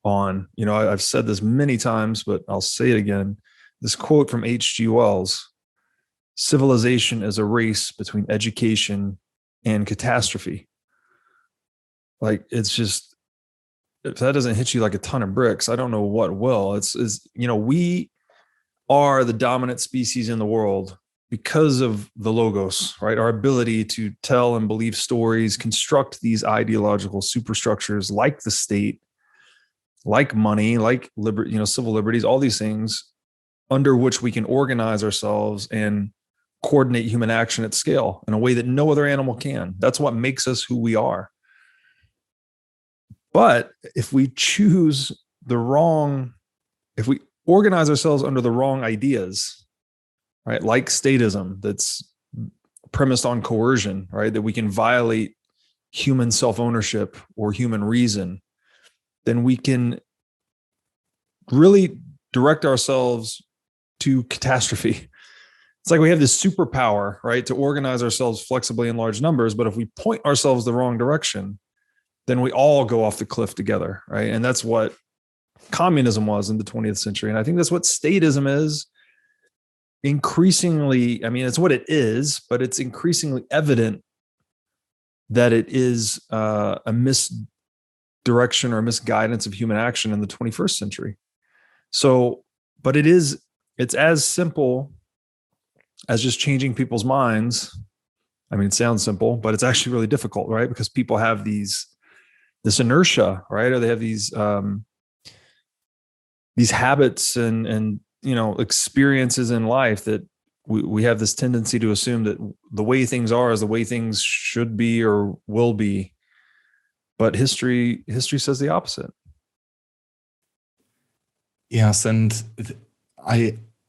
on. I've said this many times, but I'll say it again. This quote from H.G. Wells: "Civilization is a race between education and catastrophe." Like, it's just, if that doesn't hit you like a ton of bricks, I don't know what will. We are the dominant species in the world because of the logos, right? Our ability to tell and believe stories, construct these ideological superstructures like the state, like money, like civil liberties, all these things under which we can organize ourselves and coordinate human action at scale in a way that no other animal can. That's what makes us who we are. But if we if we organize ourselves under the wrong ideas, right, like statism, that's premised on coercion, right, that we can violate human self-ownership or human reason, then we can really direct ourselves to catastrophe. It's like we have this superpower, right, to organize ourselves flexibly in large numbers, but if we point ourselves the wrong direction, then we all go off the cliff together, right? And that's what communism was in the 20th century. And I think that's what statism is increasingly. I mean, it's what it is, but it's increasingly evident that it is a misdirection or misguidance of human action in the 21st century. So, but it's as simple as just changing people's minds. I mean, it sounds simple, but it's actually really difficult, right? Because people have this inertia, right? Or they have these habits and experiences in life that we have this tendency to assume that the way things are is the way things should be or will be. But history says the opposite. Yes, and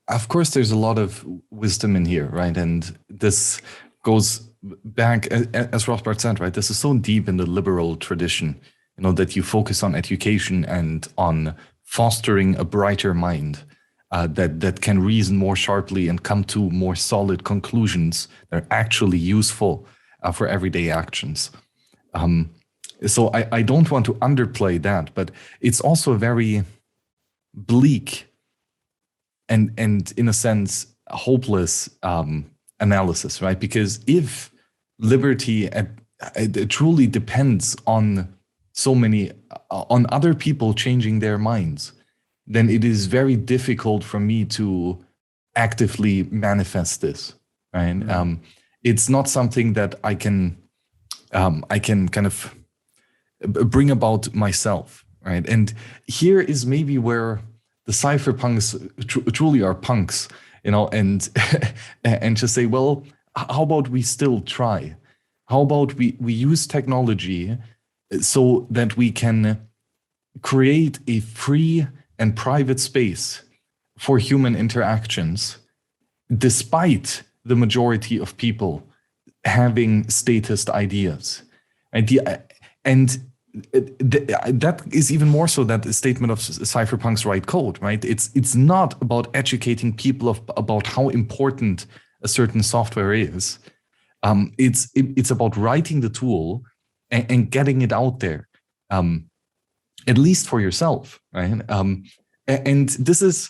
of course, there's a lot of wisdom in here, right? And this goes back, as Rothbard said, right? This is so deep in the liberal tradition, that you focus on education and on fostering a brighter mind that can reason more sharply and come to more solid conclusions that are actually useful for everyday actions. So I don't want to underplay that, but it's also a very bleak and in a sense hopeless analysis, right? Because if liberty truly depends on so many on other people changing their minds, then it is very difficult for me to actively manifest this, right? Mm-hmm. It's not something that I can kind of bring about myself, right? And here is maybe where the cypherpunks truly are punks, and and just say, well, how about we still try? How about we use technology so that we can create a free and private space for human interactions, despite the majority of people having statist ideas. And that is even more so that the statement of cypherpunks write code, right? It's not about educating people about how important a certain software is. It's about writing the tool and getting it out there, at least for yourself, right? And this is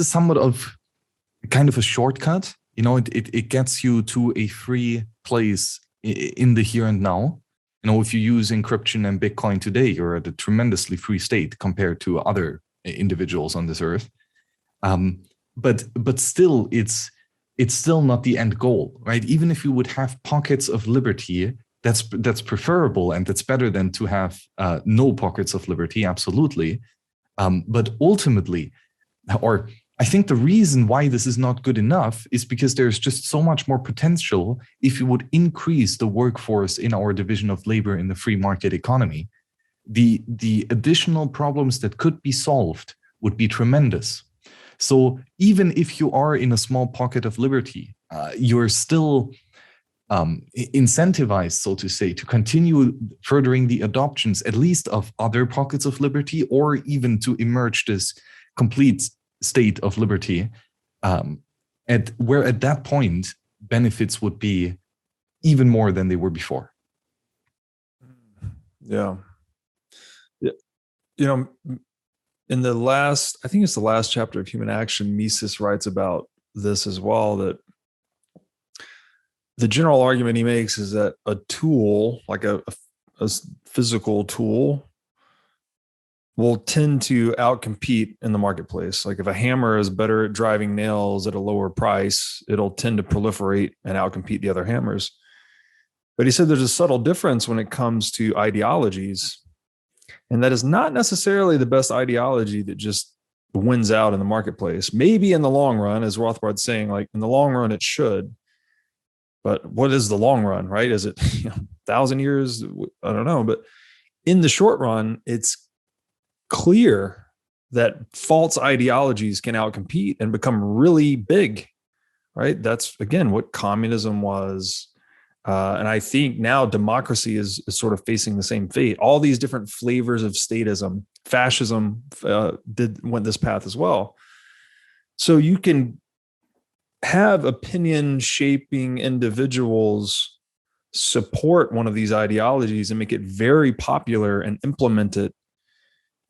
somewhat of kind of a shortcut. It gets you to a free place in the here and now. If you use encryption and Bitcoin today, you're at a tremendously free state compared to other individuals on this earth. But still, it's still not the end goal, right? Even if you would have pockets of liberty, that's preferable, and that's better than to have no pockets of liberty, absolutely. But ultimately, or I think the reason why this is not good enough is because there's just so much more potential if you would increase the workforce in our division of labor in the free market economy. The additional problems that could be solved would be tremendous. So even if you are in a small pocket of liberty, you're still incentivized, so to say, to continue furthering the adoptions, at least of other pockets of liberty, or even to emerge this complete state of liberty, at that point benefits would be even more than they were before. Yeah. In the last, I think it's the last chapter of Human Action, Mises writes about this as well, that the general argument he makes is that a tool, like a physical tool, will tend to outcompete in the marketplace. Like if a hammer is better at driving nails at a lower price, it'll tend to proliferate and outcompete the other hammers. But he said there's a subtle difference when it comes to ideologies. And that is not necessarily the best ideology that just wins out in the marketplace. Maybe in the long run, as Rothbard's saying, like in the long run, it should. But what is the long run, right? Is it 1,000 years? I don't know. But in the short run, it's clear that false ideologies can outcompete and become really big, right? That's, again, what communism was. And I think now democracy is sort of facing the same fate. All these different flavors of statism, fascism went this path as well. So you can have opinion shaping individuals support one of these ideologies and make it very popular and implement it,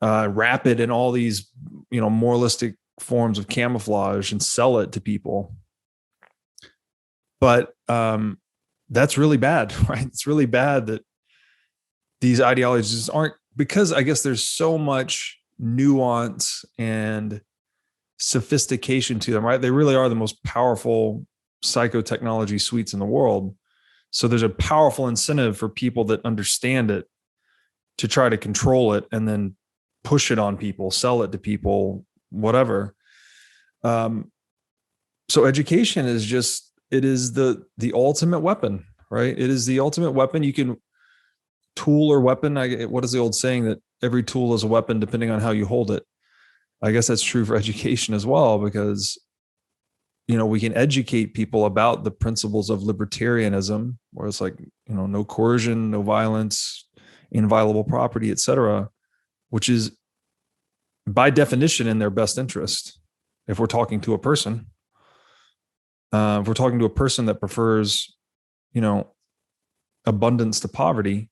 wrap it in all these, moralistic forms of camouflage and sell it to people. But that's really bad, right? It's really bad that these ideologies aren't, because I guess there's so much nuance and sophistication to them, right? They really are the most powerful psychotechnology suites in the world. So there's a powerful incentive for people that understand it to try to control it and then push it on people, sell it to people, whatever. So education is just, it is the ultimate weapon, right? It is the ultimate weapon. You can tool or weapon. What is the old saying that every tool is a weapon depending on how you hold it? I guess that's true for education as well, because, you know, we can educate people about the principles of libertarianism, where it's like, you know, no coercion, no violence, inviolable property, etc., which is by definition in their best interest. If we're talking to a person, if we're talking to a person that prefers, you know, abundance to poverty,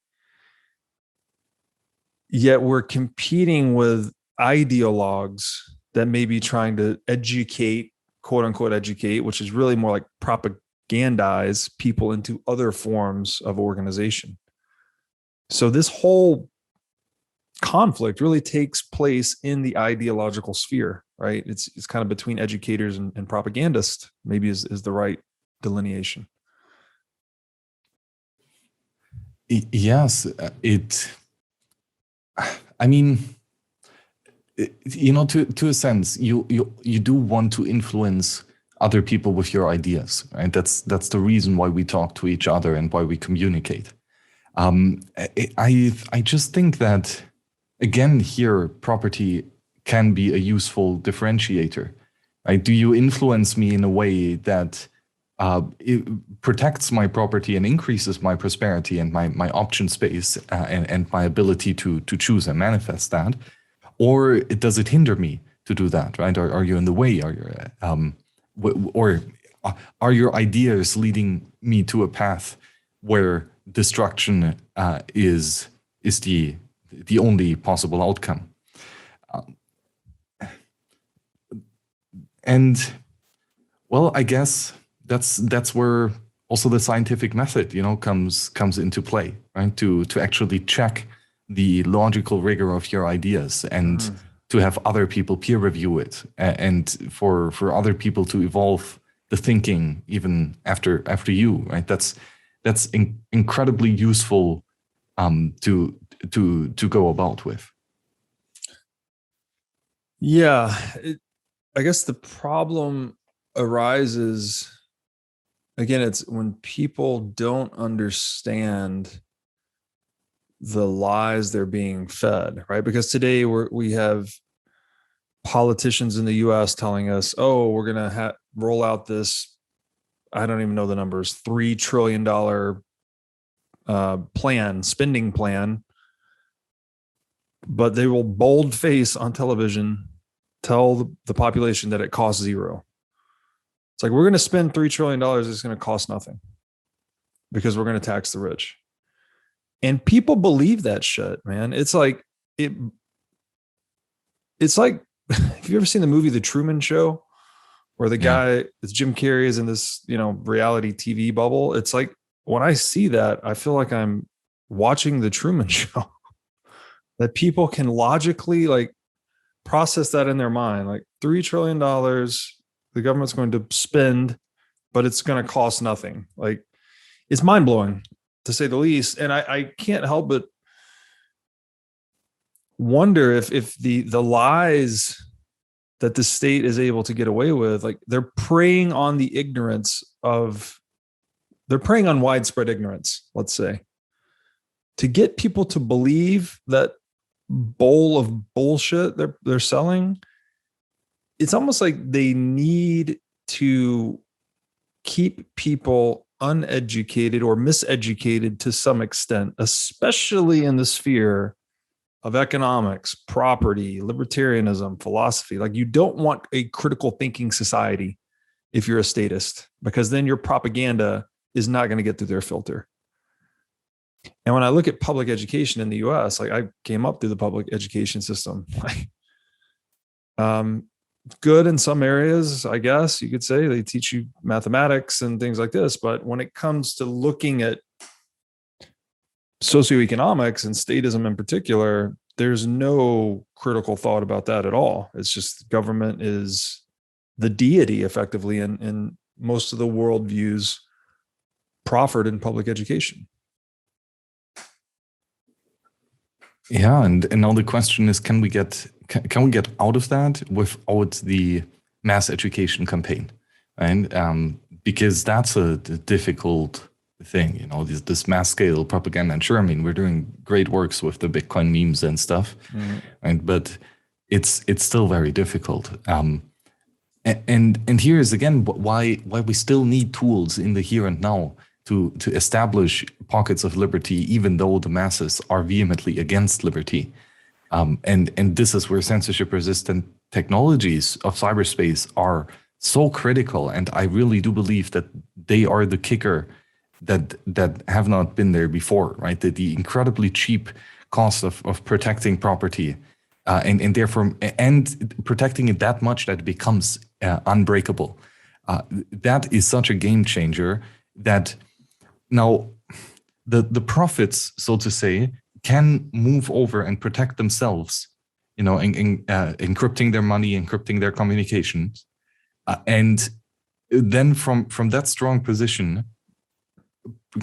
yet we're competing with ideologues that may be trying to educate, quote unquote, educate, which is really more like propagandize people into other forms of organization. So this whole conflict really takes place in the ideological sphere, right? It's kind of between educators and propagandists, maybe is the right delineation. Yes, I mean, you know, to a sense, you do want to influence other people with your ideas, right? That's the reason why we talk to each other and why we communicate. I just think that, again, here, property can be a useful differentiator, right? Do you influence me in a way that it protects my property and increases my prosperity and my option space and my ability to choose and manifest that? Or does it hinder me to do that, right? Or are you in the way? Or are your ideas leading me to a path where destruction is the only possible outcome? And well, I guess that's where also the scientific method, you know, comes into play, right? To actually check the logical rigor of your ideas and to have other people peer review it, and for other people to evolve the thinking even after you, right? That's incredibly useful to go about with. Yeah, I guess the problem arises, again, it's when people don't understand the lies they're being fed, right? Because today we have politicians in the US telling us, oh, we're going to roll out this, I don't even know the numbers, $3 trillion spending plan, but they will bold face on television tell the population that it costs zero. It's like, we're going to spend $3 trillion. It's going to cost nothing because we're going to tax the rich. And people believe that shit, man. It's like, have you ever seen the movie The Truman Show, where the guy, it's Jim Carrey, is in this, you know, reality TV bubble? It's like, when I see that, I feel like I'm watching The Truman Show. That people can logically like process that in their mind, like $3 trillion the government's going to spend, but it's going to cost nothing. Like, it's mind blowing, to say the least. And I can't help but wonder if the lies that the state is able to get away with, like, they're preying on the ignorance of, they're preying on widespread ignorance, let's say, to get people to believe that bowl of bullshit they're selling. It's almost like they need to keep people uneducated or miseducated to some extent, especially in the sphere of economics, property, libertarianism, philosophy. Like, you don't want a critical thinking society if you're a statist, because then your propaganda is not going to get through their filter. And when I look at public education in the US, like, I came up through the public education system, good in some areas, I guess you could say. They teach you mathematics and things like this. But when it comes to looking at socioeconomics and statism in particular, there's no critical thought about that at all. It's just government is the deity effectively in most of the worldviews proffered in public education. Yeah, and now the question is, can we get out of that without the mass education campaign, right? Because that's a difficult thing, you know, this mass scale propaganda. And sure, I mean, we're doing great works with the Bitcoin memes and stuff, right? But it's still very difficult. And here is again why we still need tools in the here and now to establish pockets of liberty, even though the masses are vehemently against liberty. And this is where censorship-resistant technologies of cyberspace are so critical. And I really do believe that they are the kicker that have not been there before, right? The incredibly cheap cost of protecting property, and therefore protecting it that much that it becomes unbreakable. That is such a game changer that now the profits, so to say, can move over and protect themselves, you know, encrypting their money, encrypting their communications, and then from that strong position,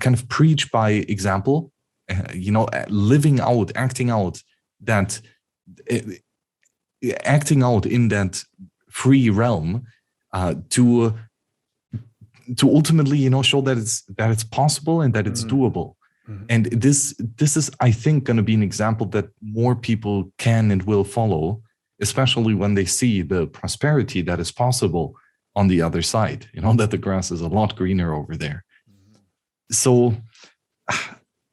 kind of preach by example, you know, acting out in that free realm, to ultimately, you know, show that it's possible and that it's doable. And this is, I think, going to be an example that more people can and will follow, especially when they see the prosperity that is possible on the other side, you know, that the grass is a lot greener over there. So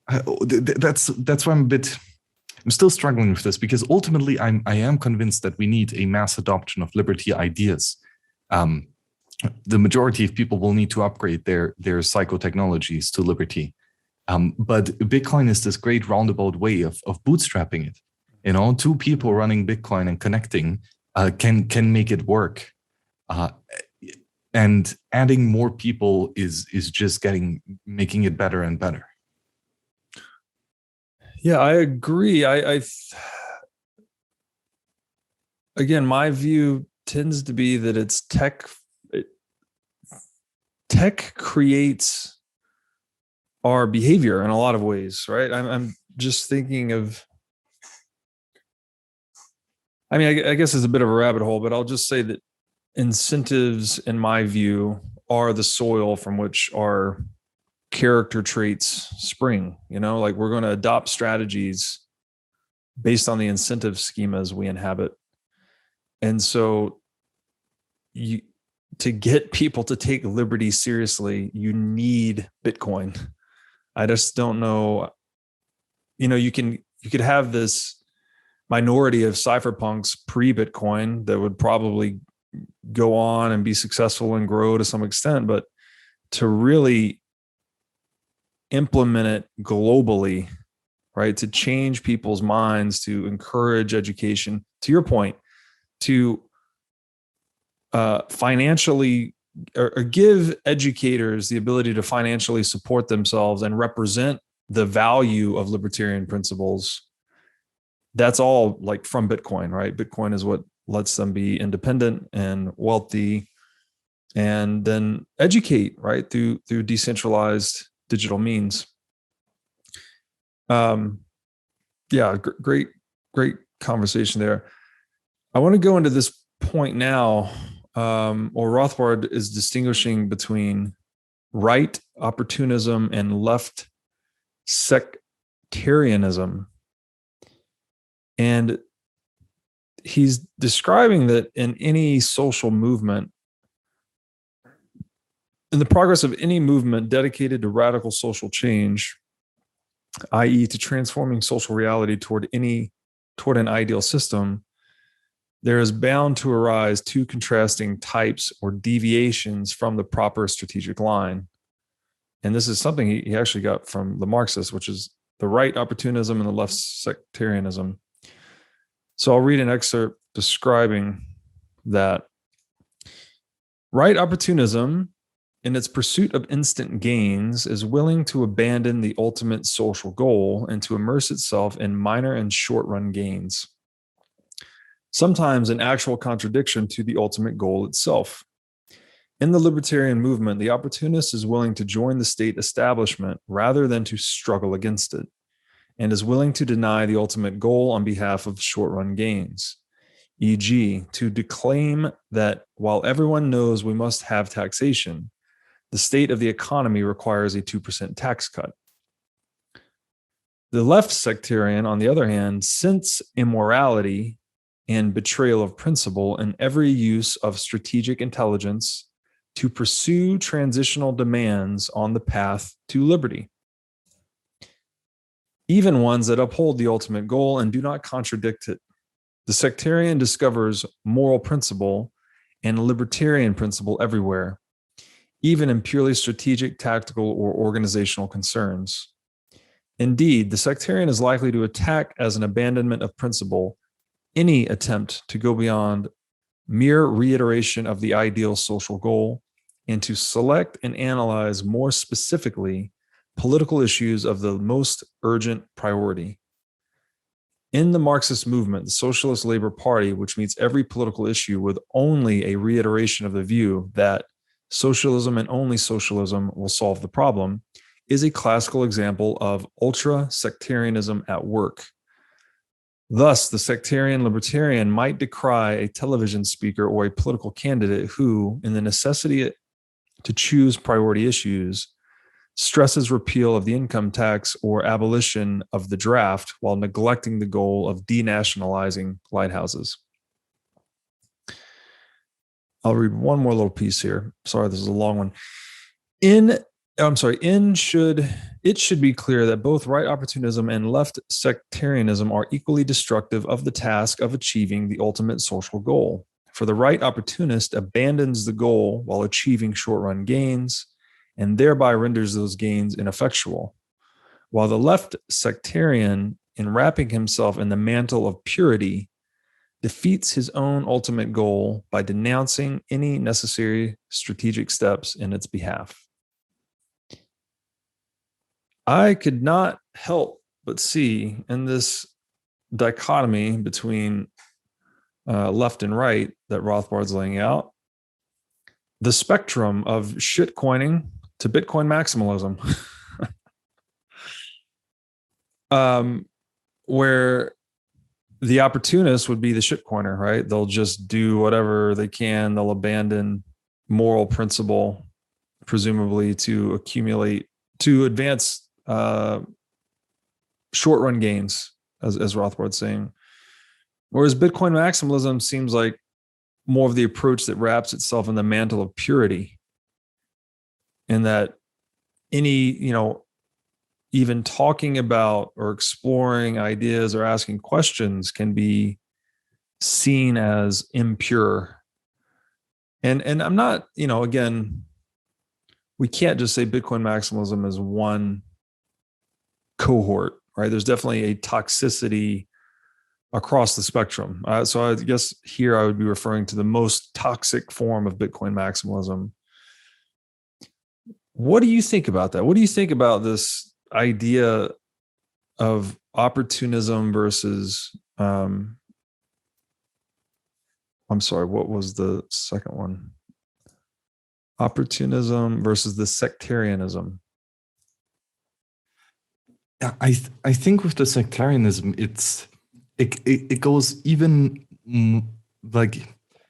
that's why I'm still struggling with this, because ultimately I am convinced that we need a mass adoption of liberty ideas. The majority of people will need to upgrade their psychotechnologies to liberty. But Bitcoin is this great roundabout way of bootstrapping it. You know, two people running Bitcoin and connecting can make it work. And adding more people is just making it better and better. Yeah, I agree. Again, my view tends to be that it's tech creates our behavior in a lot of ways, right? I'm just thinking of, I mean, I guess it's a bit of a rabbit hole, but I'll just say that incentives, in my view, are the soil from which our character traits spring. You know, like we're going to adopt strategies based on the incentive schemas we inhabit. And so to get people to take liberty seriously, you need Bitcoin. I just don't know, you know, you could have this minority of cypherpunks pre-Bitcoin that would probably go on and be successful and grow to some extent, but to really implement it globally, right? To change people's minds, to encourage education, to your point, to financially or give educators the ability to financially support themselves and represent the value of libertarian principles. That's all like from Bitcoin, right? Bitcoin is what lets them be independent and wealthy, and then educate, right, through decentralized digital means. Yeah, great conversation there. I want to go into this point now, or Rothbard is distinguishing between right opportunism and left sectarianism. And he's describing that in any social movement, in the progress of any movement dedicated to radical social change, i.e., to transforming social reality toward an ideal system, there is bound to arise two contrasting types or deviations from the proper strategic line. And this is something he actually got from the Marxists, which is the right opportunism and the left sectarianism. So I'll read an excerpt describing that. Right opportunism, in its pursuit of instant gains, is willing to abandon the ultimate social goal and to immerse itself in minor and short-run gains, sometimes in actual contradiction to the ultimate goal itself. In the libertarian movement, the opportunist is willing to join the state establishment rather than to struggle against it, and is willing to deny the ultimate goal on behalf of short-run gains, e.g., to declaim that while everyone knows we must have taxation, the state of the economy requires a 2% tax cut. The left sectarian, on the other hand, scents immorality and betrayal of principle in every use of strategic intelligence to pursue transitional demands on the path to liberty, even ones that uphold the ultimate goal and do not contradict it. The sectarian discovers moral principle and libertarian principle everywhere, even in purely strategic, tactical, or organizational concerns. Indeed, the sectarian is likely to attack as an abandonment of principle any attempt to go beyond mere reiteration of the ideal social goal and to select and analyze more specifically political issues of the most urgent priority. In the Marxist movement, the Socialist Labor Party, which meets every political issue with only a reiteration of the view that socialism and only socialism will solve the problem, is a classical example of ultra-sectarianism at work. Thus, the sectarian libertarian might decry a television speaker or a political candidate who, in the necessity to choose priority issues, stresses repeal of the income tax or abolition of the draft while neglecting the goal of denationalizing lighthouses. I'll read one more little piece here. Sorry, this is a long one. It should be clear that both right opportunism and left sectarianism are equally destructive of the task of achieving the ultimate social goal. For the right opportunist abandons the goal while achieving short-run gains and thereby renders those gains ineffectual, while the left sectarian, in wrapping himself in the mantle of purity, defeats his own ultimate goal by denouncing any necessary strategic steps in its behalf. I could not help but see in this dichotomy between left and right that Rothbard's laying out the spectrum of shitcoining to Bitcoin maximalism, where the opportunist would be the shitcoiner, right? They'll just do whatever they can. They'll abandon moral principle, presumably to advance short-run gains, as Rothbard's saying. Whereas Bitcoin maximalism seems like more of the approach that wraps itself in the mantle of purity, and that even talking about or exploring ideas or asking questions can be seen as impure. And I'm not, again, we can't just say Bitcoin maximalism is one cohort, right? There's definitely a toxicity across the spectrum. So I guess here I would be referring to the most toxic form of Bitcoin maximalism. What do you think about that? What do you think about this idea of opportunism versus, I'm sorry, what was the second one? Opportunism versus the sectarianism. I think with the sectarianism, it goes even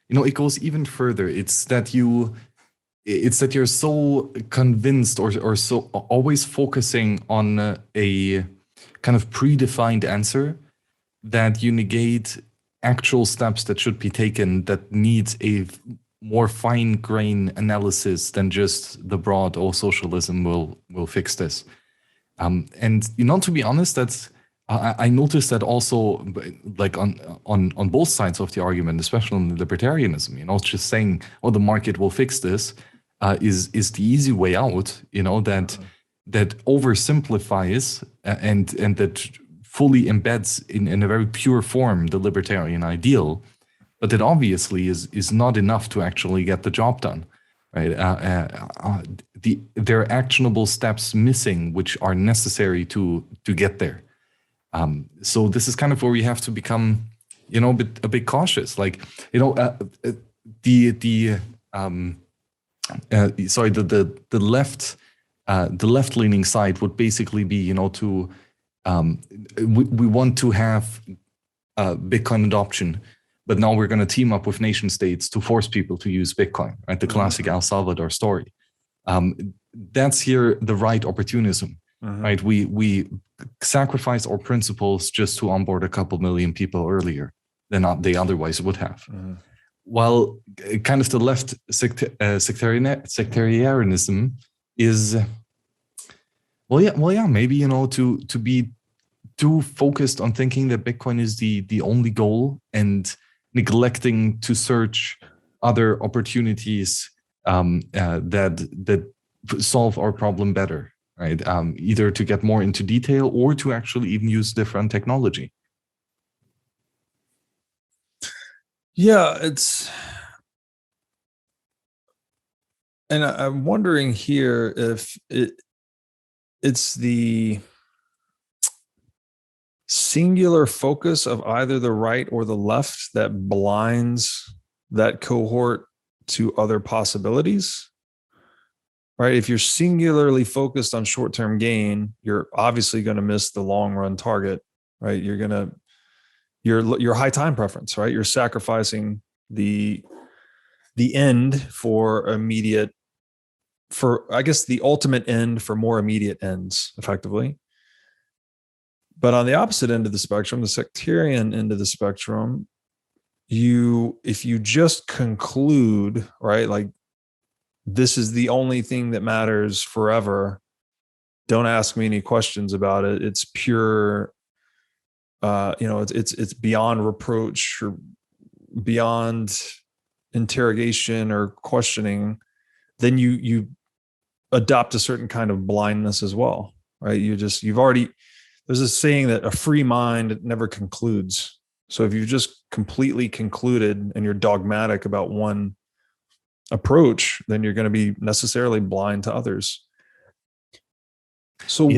it goes even further. It's that you're so convinced or so always focusing on a kind of predefined answer that you negate actual steps that should be taken that needs a more fine-grained analysis than just the broad socialism will fix this. And to be honest, that's I noticed that also, like on both sides of the argument, especially on libertarianism. Just saying, "Oh, the market will fix this," is the easy way out. That oversimplifies and that fully embeds in a very pure form the libertarian ideal, but that obviously is not enough to actually get the job done. Right? There are actionable steps missing which are necessary to get there. So this is kind of where we have to become, a bit cautious. Like, the sorry, the left leaning side would basically be, to we want to have Bitcoin adoption, but now we're going to team up with nation states to force people to use Bitcoin, right? The classic El Salvador story. That's here the right opportunism, right? We sacrifice our principles just to onboard a couple million people earlier than they otherwise would have. While kind of the left sectarianism is, maybe, to be too focused on thinking that Bitcoin is the only goal and neglecting to search other opportunities that solve our problem better, right? Either to get more into detail or to actually even use different technology. Yeah, and I'm wondering here if it's the singular focus of either the right or the left that blinds that cohort to other possibilities, right? If you're singularly focused on short-term gain, you're obviously going to miss the long-run target, right? Your high time preference, right? You're sacrificing the end for immediate, I guess the ultimate end for more immediate ends, effectively. But on the opposite end of the spectrum, the sectarian end of the spectrum, if you just conclude, right, like this is the only thing that matters forever, don't ask me any questions about it. It's pure, it's beyond reproach or beyond interrogation or questioning, then you adopt a certain kind of blindness as well, right? There's a saying that a free mind never concludes. So if you just completely concluded and you're dogmatic about one approach, then you're going to be necessarily blind to others. So,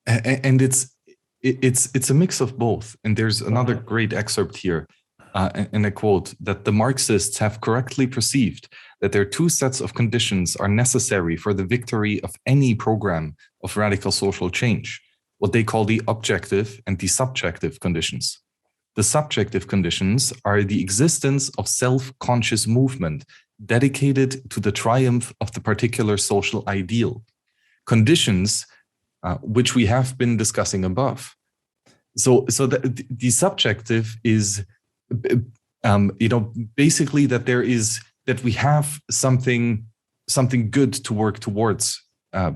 and it's a mix of both. And there's another great excerpt here, and a quote that the Marxists have correctly perceived that there are two sets of conditions are necessary for the victory of any program of radical social change, what they call the objective and the subjective conditions. The subjective conditions are the existence of self-conscious movement dedicated to the triumph of the particular social ideal. Conditions which we have been discussing above. So the subjective is, basically that we have something good to work towards,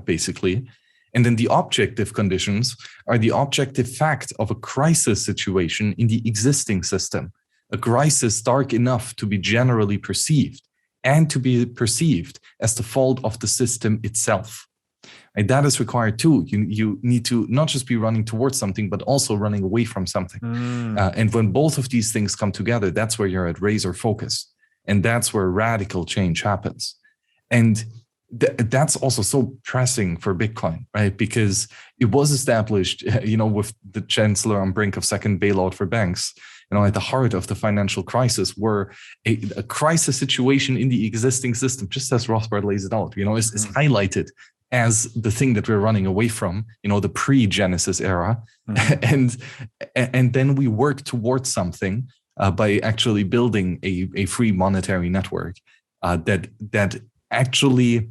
basically. And then the objective conditions are the objective fact of a crisis situation in the existing system, a crisis dark enough to be generally perceived and to be perceived as the fault of the system itself. And that is required too. You need to not just be running towards something, but also running away from something. And when both of these things come together, that's where you're at razor focus. And that's where radical change happens. And that's also so pressing for Bitcoin, right? Because it was established, with the chancellor on brink of second bailout for banks, at the heart of the financial crisis, where a crisis situation in the existing system, just as Rothbard lays it out, is highlighted as the thing that we're running away from, the pre-Genesis era. And then we work towards something by actually building a free monetary network that actually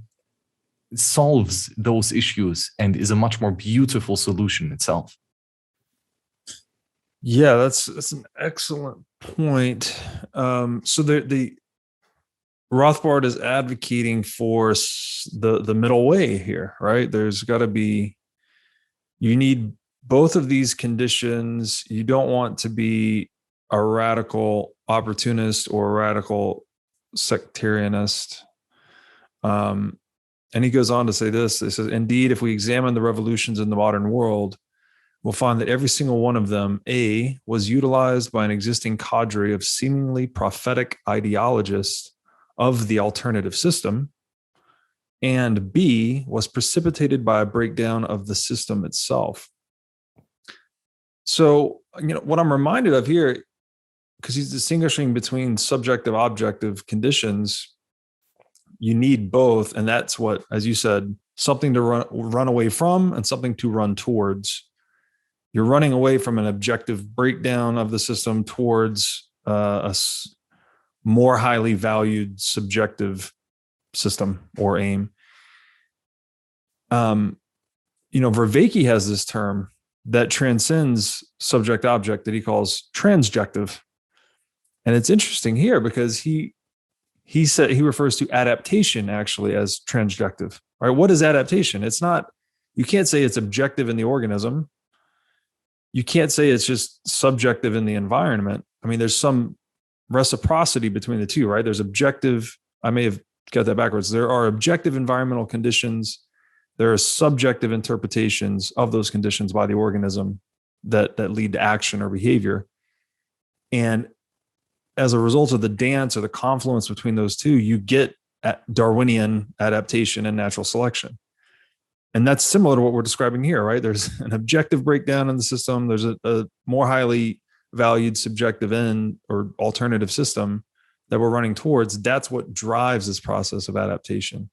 solves those issues and is a much more beautiful solution itself. Yeah, that's an excellent point. So the Rothbard is advocating for the middle way here, right? There's got to be, you need both of these conditions. You don't want to be a radical opportunist or a radical sectarianist. And he goes on to say this. He says, indeed, if we examine the revolutions in the modern world, we'll find that every single one of them, A, was utilized by an existing cadre of seemingly prophetic ideologists of the alternative system, and B, was precipitated by a breakdown of the system itself. So, what I'm reminded of here, because he's distinguishing between subjective, objective conditions, you need both. And that's what, as you said, something to run away from and something to run towards. You're running away from an objective breakdown of the system towards more highly valued subjective system or aim. Vervaeke has this term that transcends subject-object that he calls transjective. And it's interesting here because he refers to adaptation actually as transjective. Right? What is adaptation? It's not, you can't say it's objective in the organism. You can't say it's just subjective in the environment. I mean, there's some reciprocity between the two, right? There's objective, I may have got that backwards. There are objective environmental conditions. There are subjective interpretations of those conditions by the organism that lead to action or behavior. And as a result of the dance or the confluence between those two, you get Darwinian adaptation and natural selection. And that's similar to what we're describing here, right? There's an objective breakdown in the system. There's a more highly valued subjective end or alternative system that we're running towards. That's what drives this process of adaptation.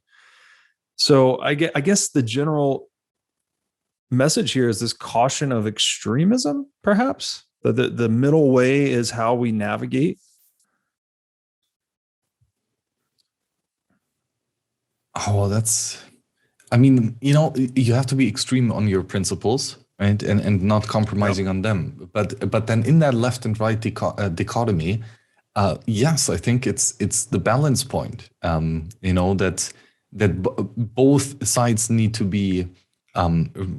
So I guess the general message here is this caution of extremism, perhaps. The middle way is how we navigate. Oh, you have to be extreme on your principles, right? And not compromising on them. But then in that left and right dichotomy, yes, I think it's the balance point. That both sides need to be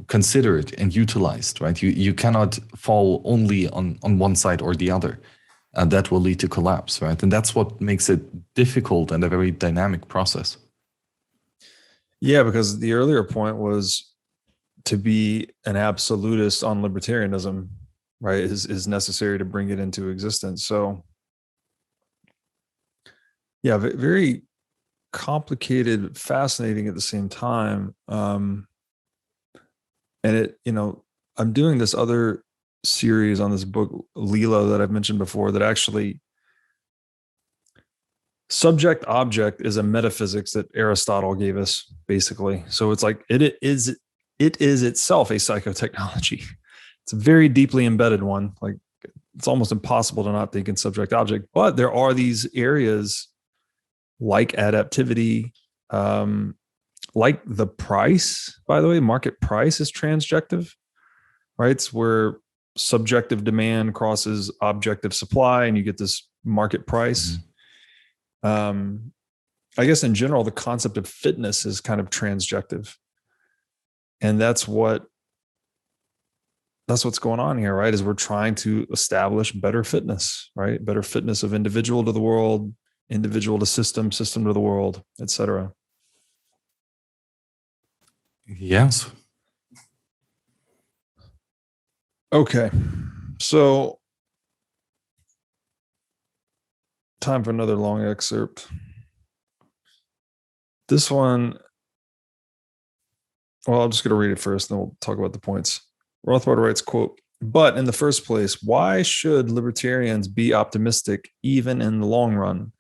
considered and utilized, right? You cannot fall only on one side or the other. That will lead to collapse, right? And that's what makes it difficult and a very dynamic process. Yeah, because the earlier point was to be an absolutist on libertarianism, right, is necessary to bring it into existence. So, yeah, very complicated, fascinating at the same time. And I'm doing this other series on this book, Lila, that I've mentioned before, that actually subject object is a metaphysics that Aristotle gave us, basically. So it's like it is itself a psychotechnology. It's a very deeply embedded one. Like, it's almost impossible to not think in subject object, but there are these areas like adaptivity, like the price, by the way, market price is transjective, right? It's where subjective demand crosses objective supply and you get this market price. Mm-hmm. I guess in general, the concept of fitness is kind of transjective. And that's what's going on here, right? Is we're trying to establish better fitness, right? Better fitness of individual to the world, individual to system to the world, etc. Yes. Okay. So time for another long excerpt. This one, well, I'm just going to read it first, and then we'll talk about the points. Rothbard writes, quote, "But in the first place, why should libertarians be optimistic even in the long run?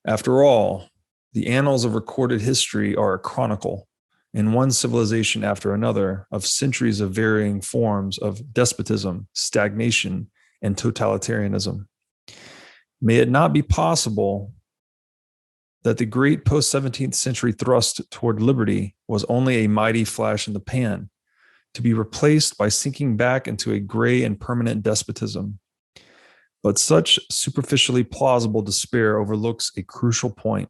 After all, the annals of recorded history are a chronicle, in one civilization after another, of centuries of varying forms of despotism, stagnation, and totalitarianism. May it not be possible that the great post-17th century thrust toward liberty was only a mighty flash in the pan, to be replaced by sinking back into a gray and permanent despotism. But such superficially plausible despair overlooks a crucial point.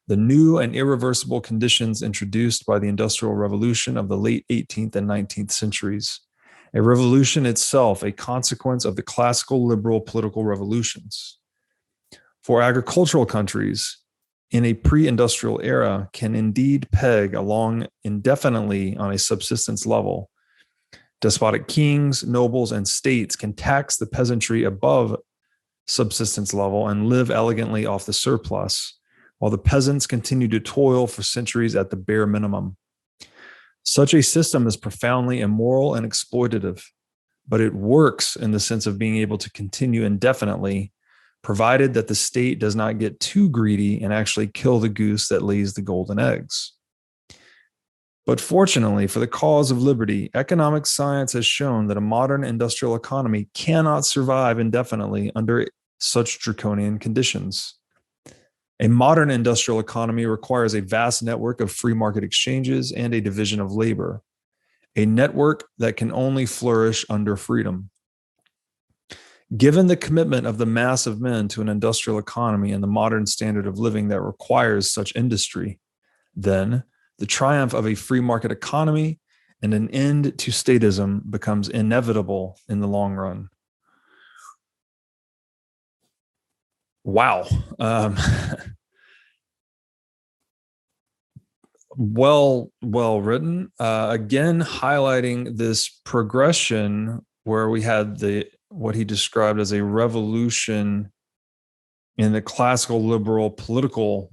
The new and irreversible conditions introduced by the Industrial Revolution of the late 18th and 19th centuries, a revolution itself a consequence of the classical liberal political revolutions. For agricultural countries in a pre-industrial era can indeed peg along indefinitely on a subsistence level. Despotic kings, nobles, and states can tax the peasantry above subsistence level and live elegantly off the surplus, while the peasants continue to toil for centuries at the bare minimum. Such a system is profoundly immoral and exploitative, but it works in the sense of being able to continue indefinitely provided that the state does not get too greedy and actually kill the goose that lays the golden eggs. But fortunately, for the cause of liberty, economic science has shown that a modern industrial economy cannot survive indefinitely under such draconian conditions. A modern industrial economy requires a vast network of free market exchanges and a division of labor, a network that can only flourish under freedom. Given the commitment of the mass of men to an industrial economy and the modern standard of living that requires such industry, then the triumph of a free market economy and an end to statism becomes inevitable in the long run. Wow. Well written. Again, highlighting this progression where we had what he described as a revolution in the classical liberal political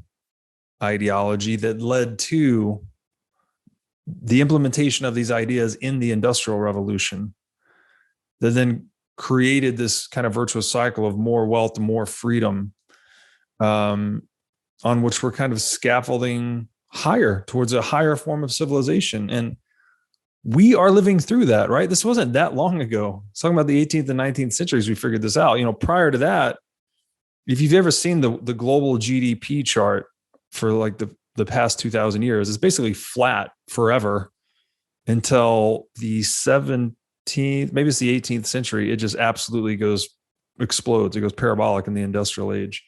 ideology that led to the implementation of these ideas in the Industrial Revolution, that then created this kind of virtuous cycle of more wealth, more freedom, on which we're kind of scaffolding higher towards a higher form of civilization. And we are living through that, right? This wasn't that long ago. It's talking about the 18th and 19th centuries, we figured this out. Prior to that, if you've ever seen the global GDP chart for like the past 2,000 years, it's basically flat forever until the 17th, maybe it's the 18th century. It just absolutely explodes. It goes parabolic in the industrial age.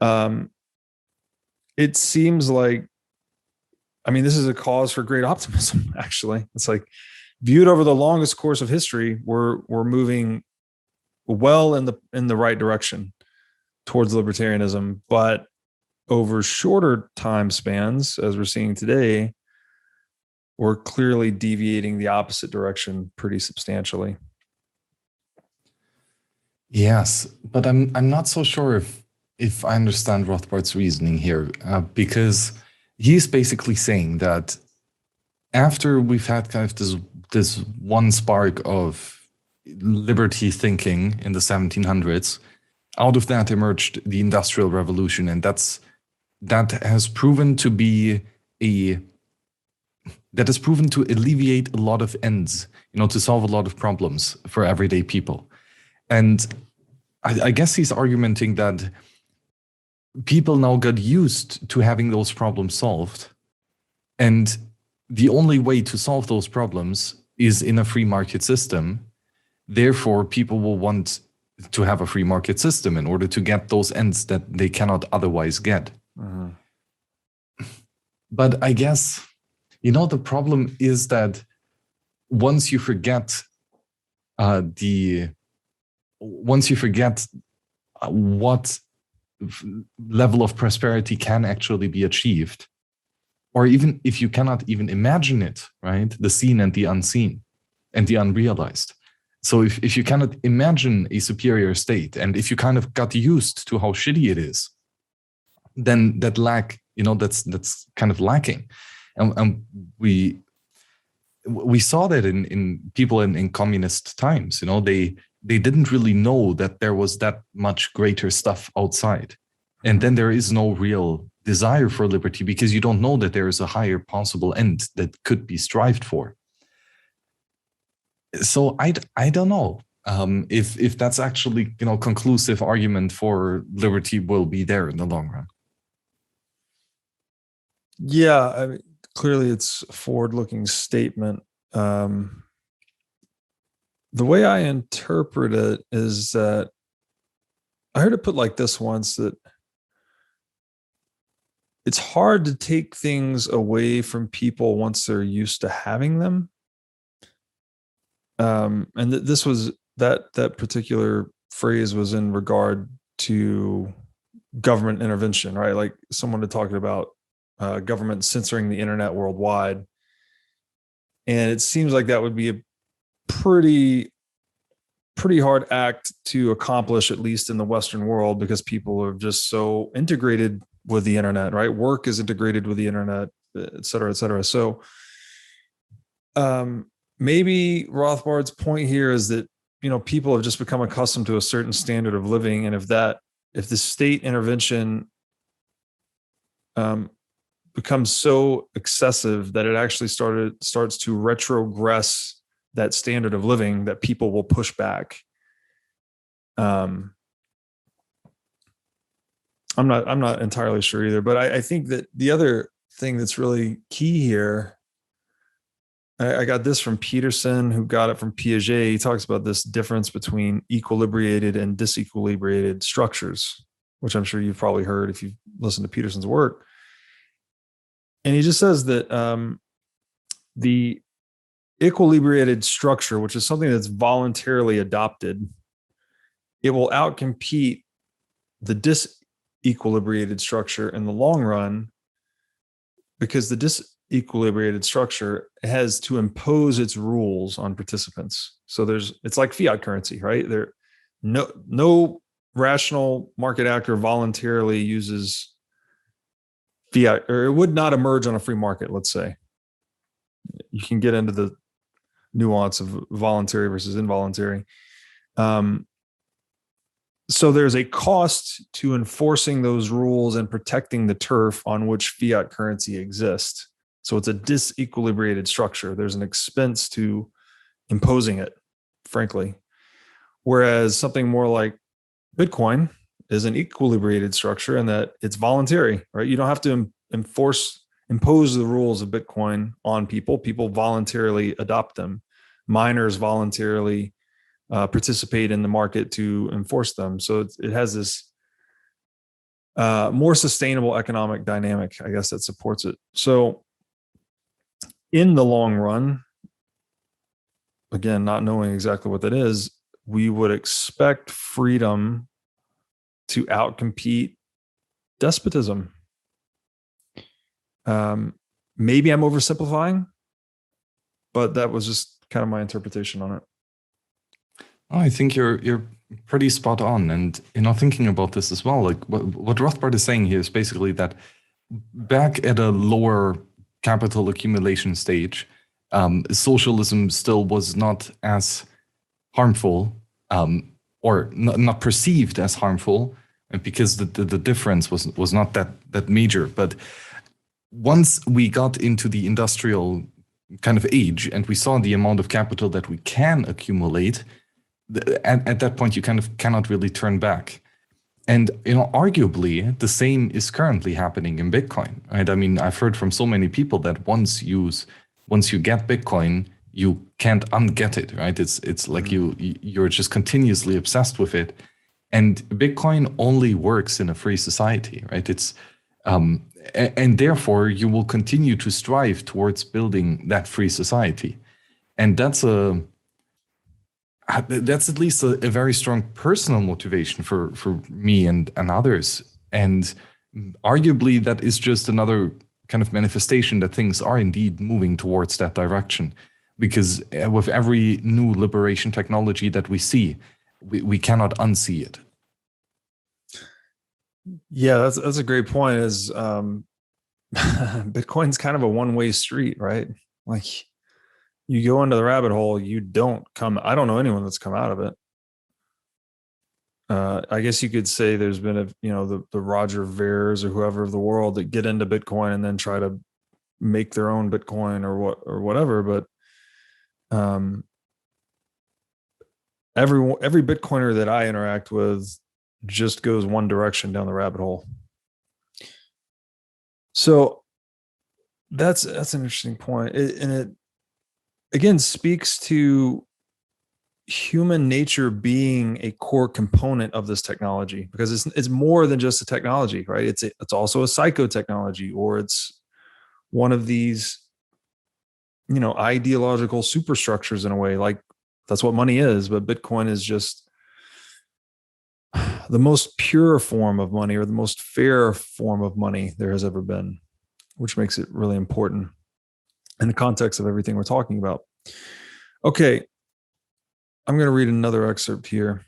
It seems like, this is a cause for great optimism, actually. It's like, viewed over the longest course of history, we're moving well in the right direction towards libertarianism, but over shorter time spans, as we're seeing today, we're clearly deviating the opposite direction pretty substantially. Yes, but I'm not so sure if I understand Rothbard's reasoning here, because he's basically saying that after we've had kind of this one spark of liberty thinking in the 1700s, out of that emerged the Industrial Revolution, and that has proven to be that has proven to alleviate a lot of ends, to solve a lot of problems for everyday people. And I guess he's argumenting that people now got used to having those problems solved. And the only way to solve those problems is in a free market system. Therefore, people will want to have a free market system in order to get those ends that they cannot otherwise get. Uh-huh. But I guess, the problem is that once you forget what level of prosperity can actually be achieved, or even if you cannot even imagine it, right? The seen and the unseen and the unrealized. So if you cannot imagine a superior state, and if you kind of got used to how shitty it is, then that lack, that's kind of lacking. And we saw that in people in communist times. They didn't really know that there was that much greater stuff outside. And then there is no real desire for liberty because you don't know that there is a higher possible end that could be strived for. So I don't know if that's actually, conclusive argument for liberty will be there in the long run. Yeah, clearly it's a forward-looking statement. The way I interpret it is that I heard it put like this once, that it's hard to take things away from people once they're used to having them. And this was that particular phrase was in regard to government intervention, right? Like someone had talked about government censoring the internet worldwide. And it seems like that would be a pretty hard act to accomplish, at least in the Western world, because people are just so integrated with the internet, right? Work is integrated with the internet, et cetera, et cetera. So maybe Rothbard's point here is that, people have just become accustomed to a certain standard of living. And if the state intervention becomes so excessive that it actually starts to retrogress that standard of living, that people will push back. I'm not entirely sure either, but I think that the other thing that's really key here, I got this from Peterson, who got it from Piaget. He talks about this difference between equilibrated and disequilibrated structures, which I'm sure you've probably heard if you've listened to Peterson's work. And he just says that the equilibrated structure, which is something that's voluntarily adopted, it will outcompete the disequilibrated structure in the long run, because the disequilibrated structure has to impose its rules on participants. So it's like fiat currency, right? No rational market actor voluntarily uses fiat, or it would not emerge on a free market, let's say. You can get into the nuance of voluntary versus involuntary. So there's a cost to enforcing those rules and protecting the turf on which fiat currency exists. So it's a disequilibrated structure. There's an expense to imposing it, frankly. Whereas something more like Bitcoin is an equilibrated structure in that it's voluntary, right? You don't have to impose the rules of Bitcoin on people. People voluntarily adopt them. Miners voluntarily participate in the market to enforce them. So it has this more sustainable economic dynamic, I guess, that supports it. So in the long run, again, not knowing exactly what that is, we would expect freedom to outcompete despotism. Maybe I'm oversimplifying, but that was just kind of my interpretation on it. I think you're pretty spot on. And, thinking about this as well, like what Rothbard is saying here is basically that back at a lower capital accumulation stage, socialism still was not as harmful, or not perceived as harmful, because the difference was not that major. But once we got into the industrial kind of age and we saw the amount of capital that we can accumulate, at that point you kind of cannot really turn back. And arguably the same is currently happening in Bitcoin, right? I mean, I've heard from so many people that once you get Bitcoin, you can't unget it, right? It's like you're just continuously obsessed with it. And Bitcoin only works in a free society, right? It's and therefore you will continue to strive towards building that free society. And that's at least a very strong personal motivation for me and others. And arguably that is just another kind of manifestation that things are indeed moving towards that direction. Because with every new liberation technology that we see, we cannot unsee it. Yeah, that's a great point. Is Bitcoin's kind of a one-way street, right? Like, you go into the rabbit hole, you don't come. I don't know anyone that's come out of it. I guess you could say there's been the Roger Veres or whoever of the world that get into Bitcoin and then try to make their own Bitcoin or whatever. But every Bitcoiner that I interact with just goes one direction down the rabbit hole. So that's an interesting point. And it again speaks to human nature being a core component of this technology, because it's more than just a technology, right? It's also a psychotechnology, or it's one of these ideological superstructures in a way. Like, that's what money is, but Bitcoin is just the most pure form of money, or the most fair form of money there has ever been, which makes it really important in the context of everything we're talking about. Okay, I'm going to read another excerpt here.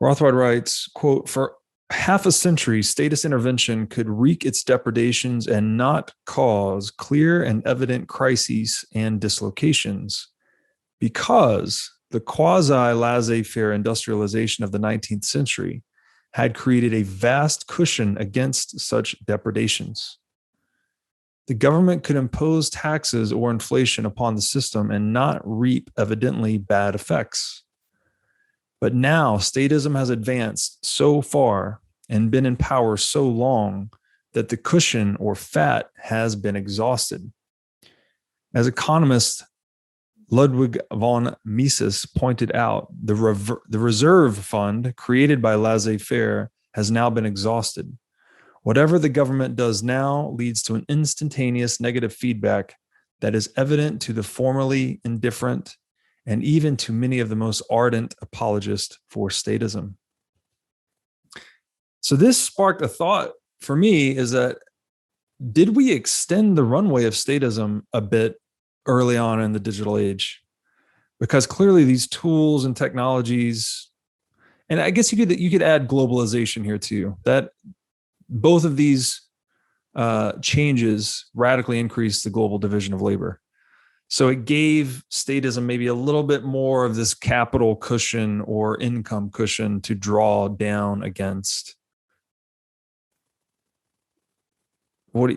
Rothbard writes, quote, "For half a century, statist intervention could wreak its depredations and not cause clear and evident crises and dislocations, because The quasi-laissez-faire industrialization of the 19th century had created a vast cushion against such depredations. The government could impose taxes or inflation upon the system and not reap evidently bad effects. But now statism has advanced so far and been in power so long that the cushion or fat has been exhausted. As economist Ludwig von Mises pointed out, the reserve fund created by laissez-faire has now been exhausted. Whatever the government does now leads to an instantaneous negative feedback that is evident to the formerly indifferent and even to many of the most ardent apologists for statism. So this sparked a thought for me, is that did we extend the runway of statism a bit early on in the digital age? Because clearly these tools and technologies, and I guess you could add globalization here too, that both of these changes radically increased the global division of labor. So it gave statism maybe a little bit more of this capital cushion or income cushion to draw down against. What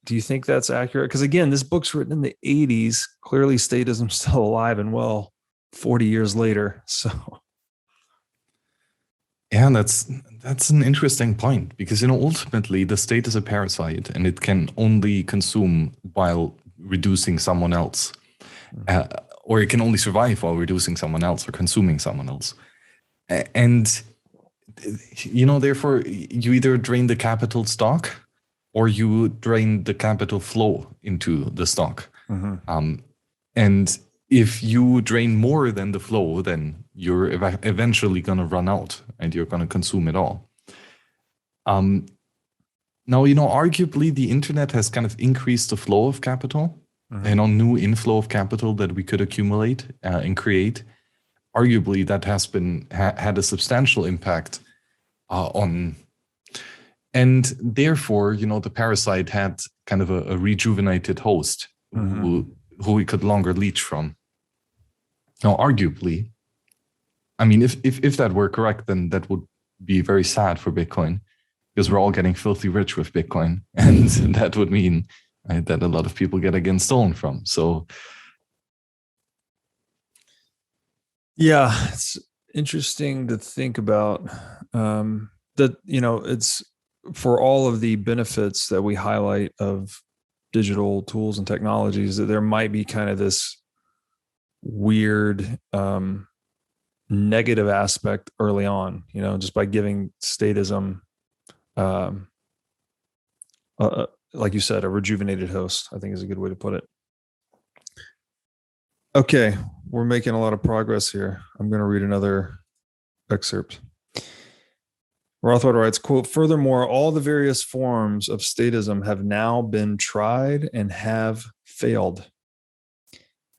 do you think that's accurate? Because again, this book's written in the 80s. Clearly, statism's still alive and well 40 years later. So, yeah, that's an interesting point, because ultimately the state is a parasite and it can only consume while reducing someone else, or it can only survive while reducing someone else or consuming someone else. And therefore, you either drain the capital stock or you drain the capital flow into the stock. Mm-hmm. And if you drain more than the flow, then you're eventually going to run out and you're going to consume it all. Now, arguably the internet has kind of increased the flow of capital, mm-hmm. New inflow of capital that we could accumulate and create. Arguably that has been had a substantial impact on. And therefore, the parasite had kind of a rejuvenated host, mm-hmm. who we could longer leech from. Now, arguably, I mean, if that were correct, then that would be very sad for Bitcoin, because we're all getting filthy rich with Bitcoin, and that would mean that a lot of people get again stolen from. So, yeah, it's interesting to think about that. It's for all of the benefits that we highlight of digital tools and technologies, that there might be kind of this weird negative aspect early on, just by giving statism, like you said, a rejuvenated host, I think is a good way to put it. Okay, we're making a lot of progress here. I'm going to read another excerpt. Rothbard writes, quote, furthermore, all the various forms of statism have now been tried and have failed.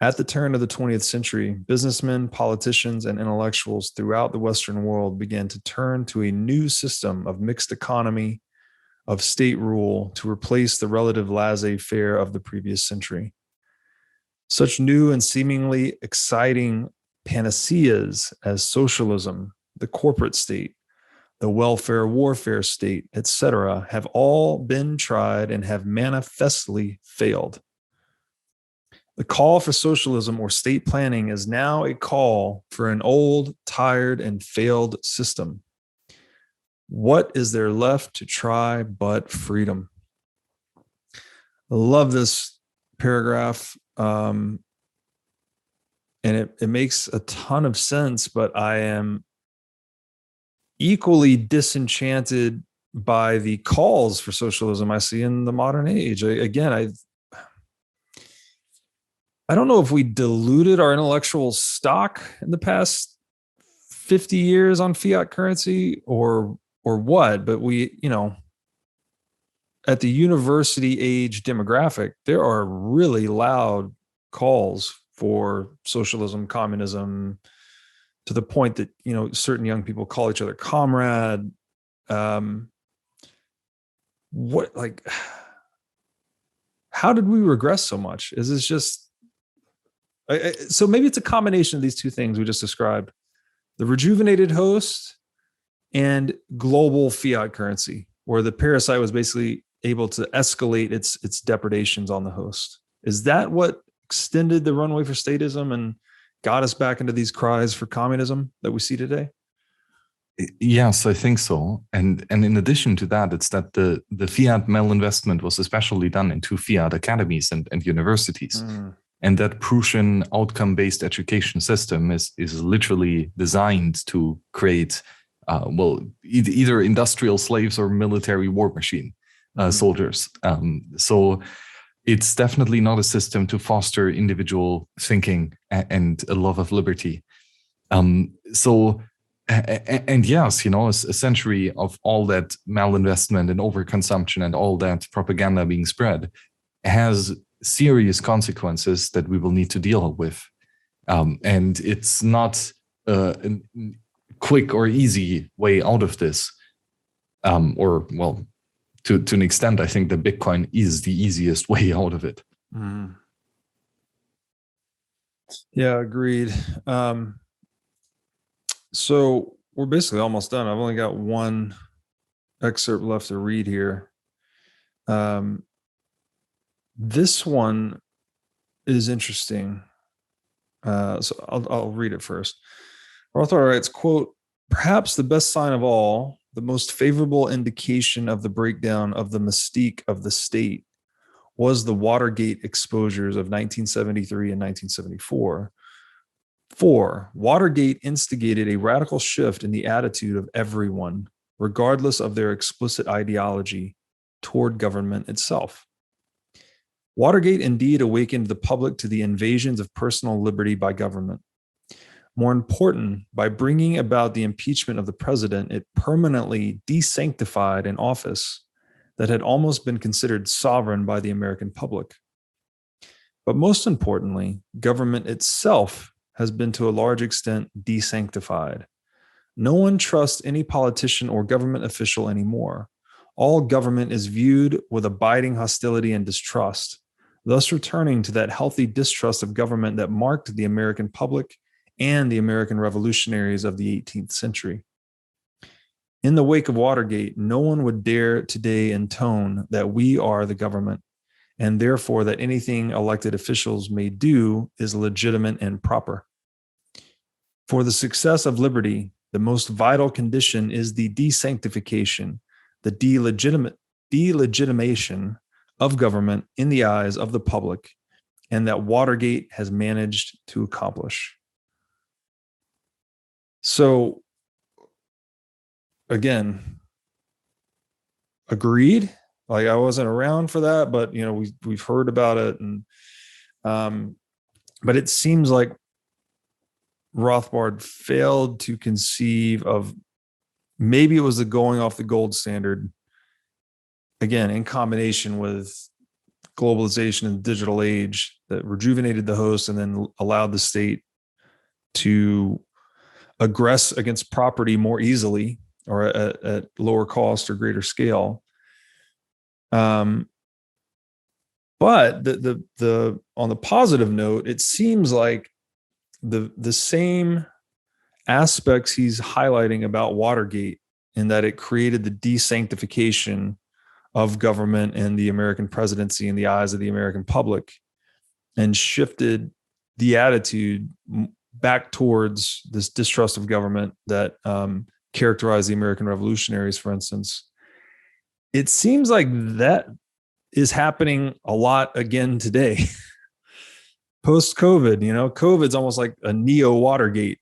At the turn of the 20th century, businessmen, politicians, and intellectuals throughout the Western world began to turn to a new system of mixed economy, of state rule, to replace the relative laissez-faire of the previous century. Such new and seemingly exciting panaceas as socialism, the corporate state, the welfare warfare state, etc., have all been tried and have manifestly failed. The call for socialism or state planning is now a call for an old, tired, and failed system. What is there left to try but freedom? I love this paragraph, and it makes a ton of sense, but I am equally disenchanted by the calls for socialism I see in the modern age. I don't know if we diluted our intellectual stock in the past 50 years on fiat currency or what, but we, at the university age demographic, there are really loud calls for socialism, communism, to the point that, certain young people call each other comrade. How did we regress so much? Is this just So maybe it's a combination of these two things we just described: the rejuvenated host and global fiat currency, where the parasite was basically able to escalate its depredations on the host. Is that what extended the runway for statism and got us back into these cries for communism that we see today? Yes, I think so. And in addition to that, it's that the fiat malinvestment was especially done into fiat academies and universities. And that Prussian outcome-based education system is literally designed to create, either industrial slaves or military war machine soldiers. So it's definitely not a system to foster individual thinking and a love of liberty. And yes, a century of all that malinvestment and overconsumption and all that propaganda being spread has serious consequences that we will need to deal with. And it's not a quick or easy way out of this. To an extent, I think that Bitcoin is the easiest way out of it. Yeah, agreed. So we're basically almost done. I've only got one excerpt left to read here. This one is interesting. So I'll read it first. Rothbard writes, quote, "Perhaps the best sign of all, the most favorable indication of the breakdown of the mystique of the state was the Watergate exposures of 1973 and 1974. For Watergate instigated a radical shift in the attitude of everyone, regardless of their explicit ideology, toward government itself. Watergate indeed awakened the public to the invasions of personal liberty by government. More important, by bringing about the impeachment of the president, it permanently de-sanctified an office that had almost been considered sovereign by the American public. But most importantly, government itself has been to a large extent de-sanctified. No one trusts any politician or government official anymore. All government is viewed with abiding hostility and distrust, thus returning to that healthy distrust of government that marked the American public and the American revolutionaries of the 18th century. In the wake of Watergate, no one would dare today intone that we are the government, and therefore that anything elected officials may do is legitimate and proper. For the success of liberty, the most vital condition is the de-sanctification, the delegitimation of government in the eyes of the public, and that Watergate has managed to accomplish." So, again, agreed. Like, I wasn't around for that, but we've heard about it, and but it seems like Rothbard failed to conceive of, maybe it was the going off the gold standard, again, in combination with globalization and digital age, that rejuvenated the host and then allowed the state to aggress against property more easily or at lower cost or greater scale. But the on the positive note, it seems like the same aspects he's highlighting about Watergate, in that it created the de-sanctification of government and the American presidency in the eyes of the American public, and shifted the attitude back towards this distrust of government that characterized the American revolutionaries, for instance. It seems like that is happening a lot again today. Post-COVID, COVID's almost like a neo-Watergate.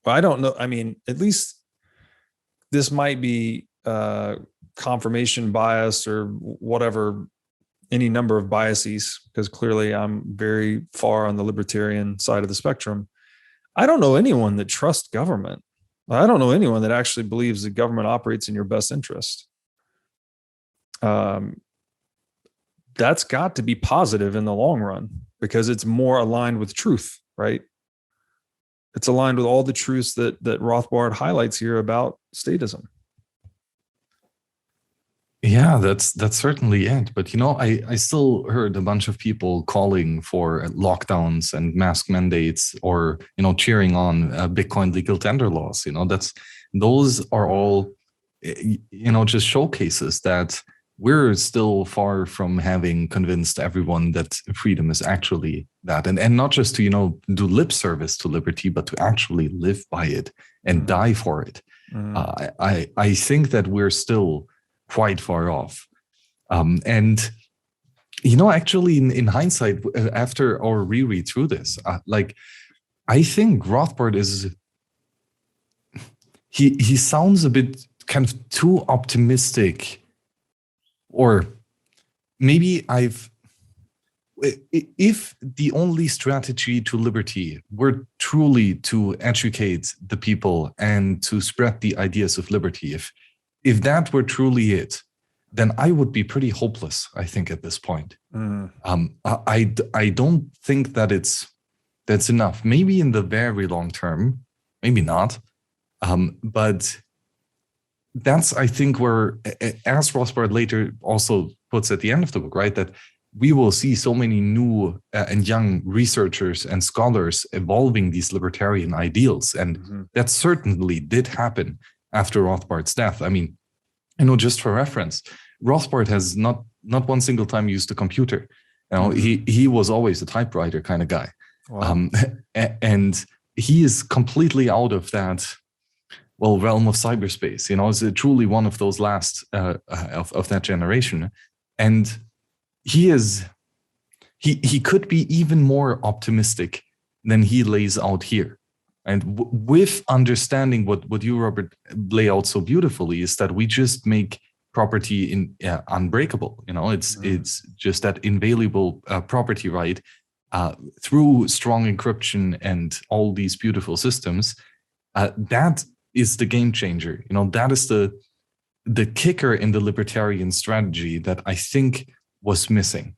I don't know. I mean, at least this might be confirmation bias or whatever, any number of biases, because clearly I'm very far on the libertarian side of the spectrum. I don't know anyone that trusts government. I don't know anyone that actually believes that government operates in your best interest. That's got to be positive in the long run, because it's more aligned with truth, right? It's aligned with all the truths that Rothbard highlights here about statism. Yeah, that's certainly it. But I still heard a bunch of people calling for lockdowns and mask mandates, or cheering on Bitcoin legal tender laws. Those are all just showcases that we're still far from having convinced everyone that freedom is actually that, and not just to do lip service to liberty, but to actually live by it and die for it. I think that we're still quite far off. And actually in hindsight, after our reread through this, I think Rothbard he sounds a bit kind of too optimistic, or maybe if the only strategy to liberty were truly to educate the people and to spread the ideas of liberty, if that were truly it, then I would be pretty hopeless, I think, at this point. I don't think that that's enough. Maybe in the very long term, maybe not. But that's, I think, where, as Rothbard later also puts at the end of the book, right, that we will see so many new and young researchers and scholars evolving these libertarian ideals. And that certainly did happen after Rothbard's death. I mean, just for reference, Rothbard has not one single time used a computer. He was always a typewriter kind of guy. Wow. And he is completely out of that realm of cyberspace. Is truly one of those last of that generation. And he could be even more optimistic than he lays out here. And with understanding what you, Robert, lay out so beautifully, is that we just make property unbreakable. It's just that inviolable property right through strong encryption and all these beautiful systems. That is the game changer. That is the kicker in the libertarian strategy that I think was missing.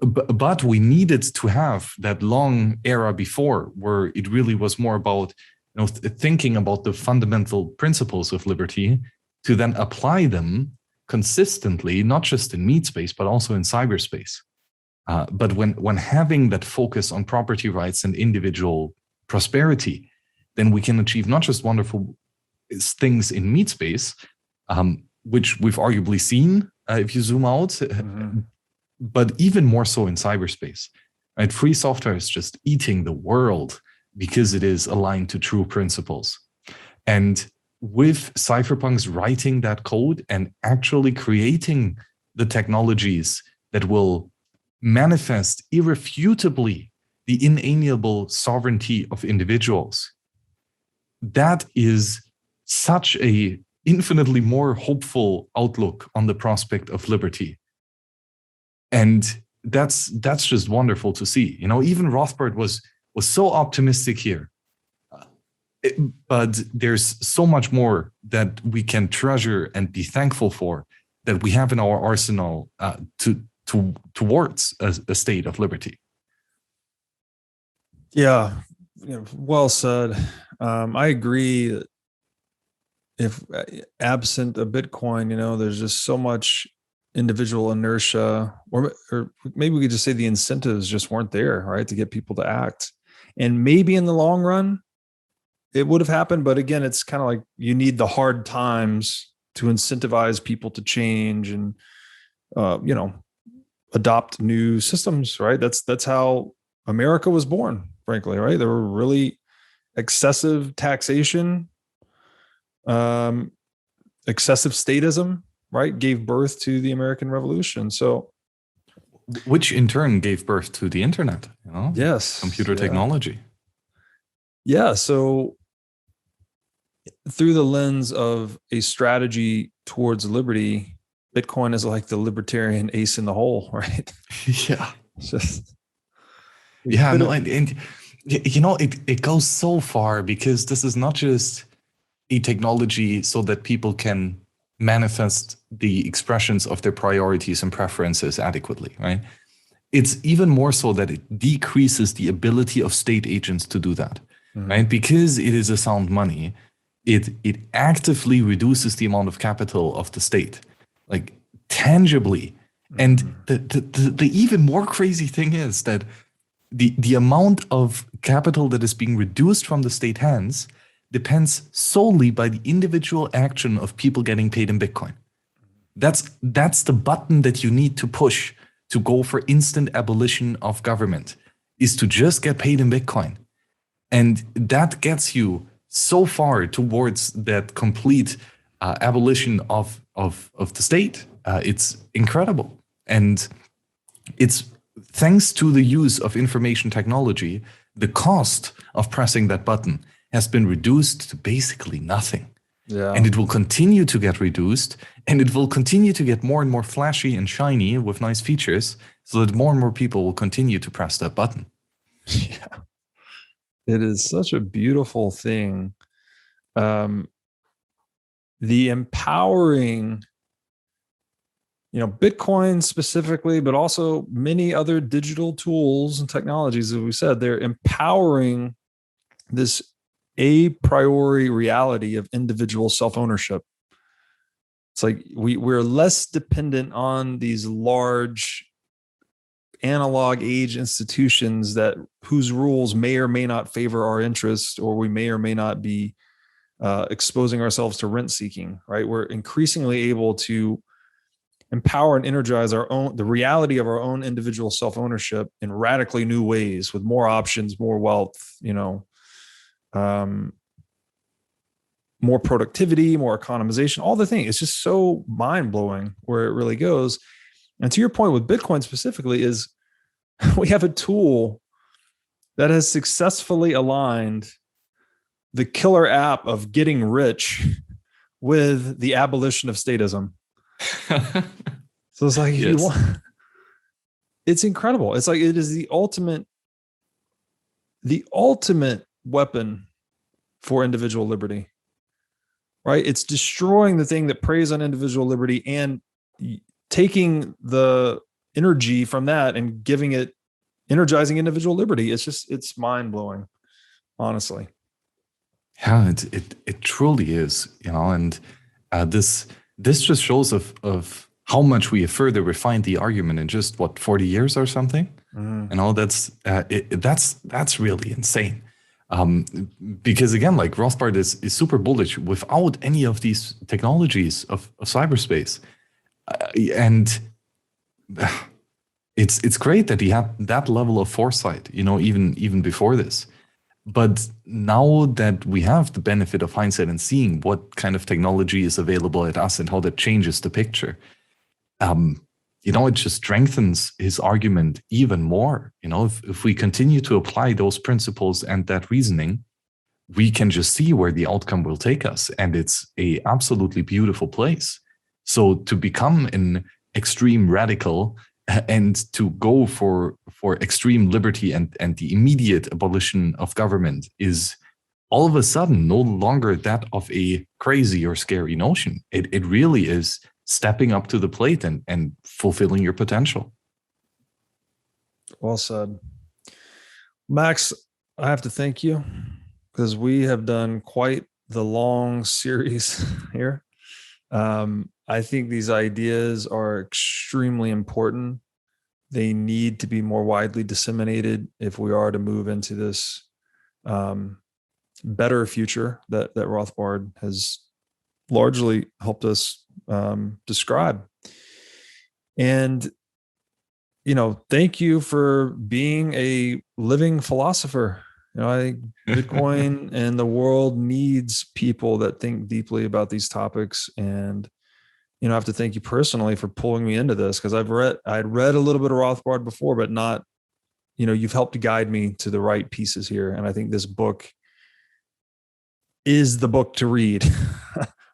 But we needed to have that long era before, where it really was more about thinking about the fundamental principles of liberty, to then apply them consistently, not just in meat space, but also in cyberspace. But when having that focus on property rights and individual prosperity, then we can achieve not just wonderful things in meat space, which we've arguably seen if you zoom out, but even more so in cyberspace. Right? Free software is just eating the world because it is aligned to true principles. And with cypherpunks writing that code and actually creating the technologies that will manifest irrefutably the inalienable sovereignty of individuals, that is such a infinitely more hopeful outlook on the prospect of liberty. And that's just wonderful to see. Even Rothbard was so optimistic here. But there's so much more that we can treasure and be thankful for, that we have in our arsenal towards a state of liberty. Yeah, well said. I agree that if absent a Bitcoin, there's just so much individual inertia, or maybe we could just say the incentives just weren't there, right, to get people to act. And maybe in the long run, it would have happened. But again, it's kind of like you need the hard times to incentivize people to change and, adopt new systems, right? That's how America was born, frankly, right? There were really excessive taxation, excessive statism, right, gave birth to the American Revolution. So, which in turn gave birth to the internet, yes, computer technology. Yeah. So through the lens of a strategy towards liberty, Bitcoin is like the libertarian ace in the hole, right? Yeah. Just it goes so far, because this is not just a technology so that people can manifest the expressions of their priorities and preferences adequately, right? It's even more so that it decreases the ability of state agents to do that, right? Because it is a sound money, it actively reduces the amount of capital of the state, like tangibly. And the even more crazy thing is that the amount of capital that is being reduced from the state hands depends solely by the individual action of people getting paid in Bitcoin. That's the button that you need to push to go for instant abolition of government, is to just get paid in Bitcoin. And that gets you so far towards that complete abolition of the state. It's incredible. And it's thanks to the use of information technology, the cost of pressing that button has been reduced to basically nothing. Yeah. And it will continue to get reduced, and it will continue to get more and more flashy and shiny with nice features, so that more and more people will continue to press that button. Yeah. It is such a beautiful thing. The empowering, Bitcoin specifically, but also many other digital tools and technologies, as we said, they're empowering this a priori reality of individual self-ownership. It's like we're less dependent on these large analog age institutions whose rules may or may not favor our interest, or we may or may not be exposing ourselves to rent seeking, right? We're increasingly able to empower and energize the reality of our own individual self-ownership in radically new ways, with more options, more wealth, more productivity, more economization, all the things. It's just so mind-blowing where it really goes. And to your point with Bitcoin specifically, is we have a tool that has successfully aligned the killer app of getting rich with the abolition of statism. So it's like, yes. It's incredible. It's like, it is the ultimate weapon for individual liberty, right? It's destroying the thing that preys on individual liberty and taking the energy from that and giving it, energizing individual liberty. It's mind blowing, honestly. Yeah, it truly is, and this just shows of how much we have further refined the argument in just 40 years or something. That's really insane. Because again, like Rothbard is super bullish without any of these technologies of cyberspace, and it's great that he had that level of foresight, even before this. But now that we have the benefit of hindsight and seeing what kind of technology is available at us and how that changes the picture, it just strengthens his argument even more. If we continue to apply those principles and that reasoning, we can just see where the outcome will take us. And it's a absolutely beautiful place. So to become an extreme radical and to go for extreme liberty and the immediate abolition of government is all of a sudden no longer that of a crazy or scary notion. It really is stepping up to the plate and fulfilling your potential. Well said. Max, I have to thank you because we have done quite the long series here. I think these ideas are extremely important. They need to be more widely disseminated if we are to move into this better future that Rothbard has largely helped us describe. And, thank you for being a living philosopher. I think Bitcoin and the world needs people that think deeply about these topics. And, I have to thank you personally for pulling me into this, because I'd read a little bit of Rothbard before, but not, you've helped to guide me to the right pieces here. And I think this book is the book to read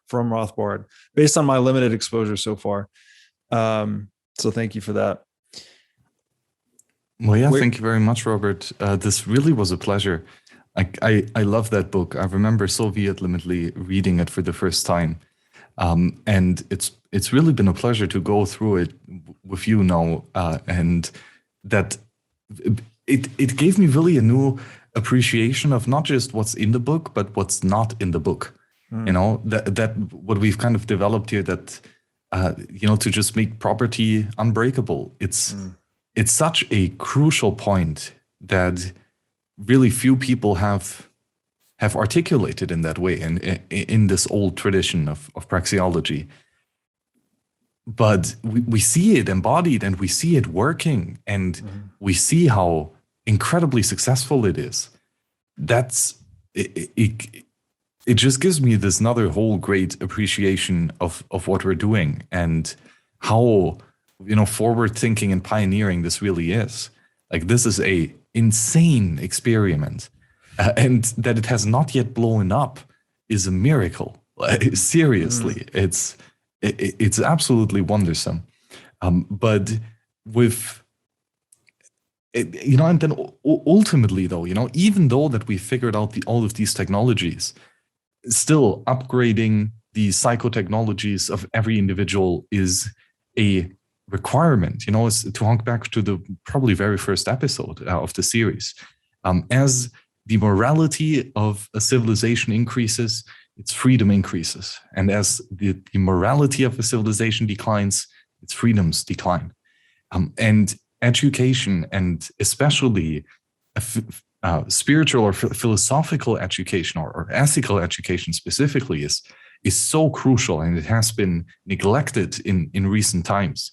from Rothbard based on my limited exposure so far. So thank you for that. Well, yeah, thank you very much, Robert. This really was a pleasure. I love that book. I remember so vehemently reading it for the first time. And it's really been a pleasure to go through it with you now. And that it gave me really a new appreciation of not just what's in the book, but what's not in the book. You know, that what we've kind of developed here, that to just make property unbreakable. It's such a crucial point that really few people have articulated in that way, and in this old tradition of praxeology. But we see it embodied, and we see it working, and we see how incredibly successful it is. It just gives me this another whole great appreciation of what we're doing, and how, forward thinking and pioneering this really is. Like, this is a insane experiment, and that it has not yet blown up is a miracle. Seriously, it's absolutely wondersome. But with and then ultimately, though, even though that we figured out all of these technologies, still upgrading the psychotechnologies of every individual is a requirement. Is to hark back to the probably very first episode of the series. As the morality of a civilization increases, its freedom increases. And as the morality of a civilization declines, its freedoms decline. And education, and especially spiritual or philosophical education, or ethical education specifically, is so crucial, and it has been neglected in recent times.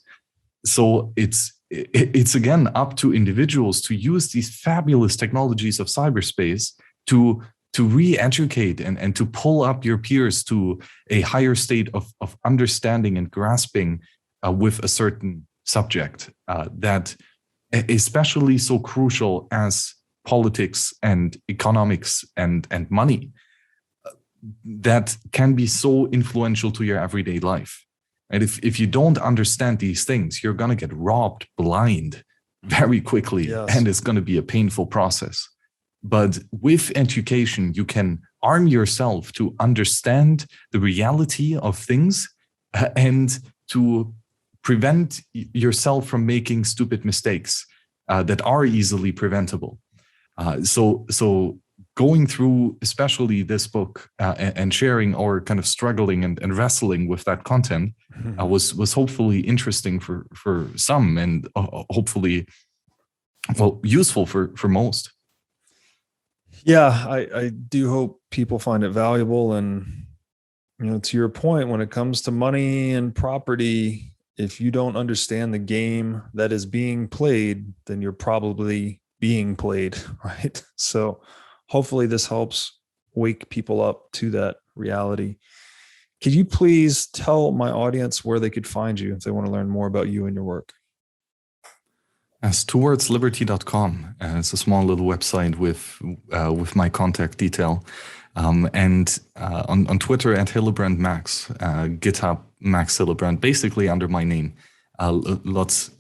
So it's again up to individuals to use these fabulous technologies of cyberspace to re-educate and to pull up your peers to a higher state of understanding and grasping with a certain subject that especially so crucial as politics and economics and money, that can be so influential to your everyday life. And if you don't understand these things, you're going to get robbed blind very quickly. Yes. And it's going to be a painful process. But with education, you can arm yourself to understand the reality of things and to prevent yourself from making stupid mistakes that are easily preventable. So going through especially this book and sharing our kind of struggling and wrestling with that content was hopefully interesting for some, and hopefully, well, useful for most. Yeah, I do hope people find it valuable. And, to your point, when it comes to money and property, if you don't understand the game that is being played, then you're probably being played, right? So hopefully this helps wake people up to that reality. Could you please tell my audience where they could find you if they want to learn more about you and your work? As towardsliberty.com. It's a small little website with my contact detail. And on Twitter at Hillebrand Max, GitHub Max Hillebrand, basically under my name. Lots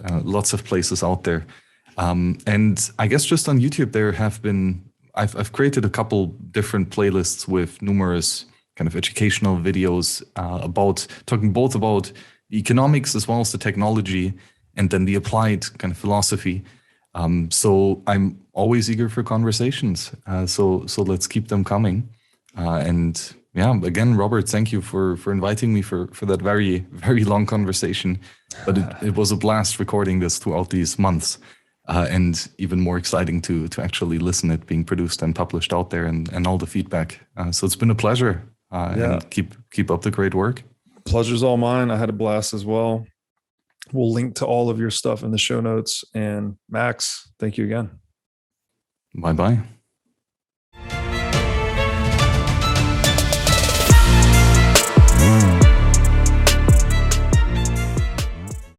of places out there. And I guess just on YouTube there have been, I've created a couple different playlists with numerous kind of educational videos talking both about the economics as well as the technology, and then the applied kind of philosophy. So I'm always eager for conversations. So let's keep them coming. And yeah, again, Robert, thank you for inviting me for that very, very long conversation. But it was a blast recording this throughout these months. And even more exciting to actually listen it being produced and published out there, and all the feedback. So it's been a pleasure. And keep up the great work. Pleasure's all mine. I had a blast as well. We'll link to all of your stuff in the show notes. And Max, thank you again. Bye-bye.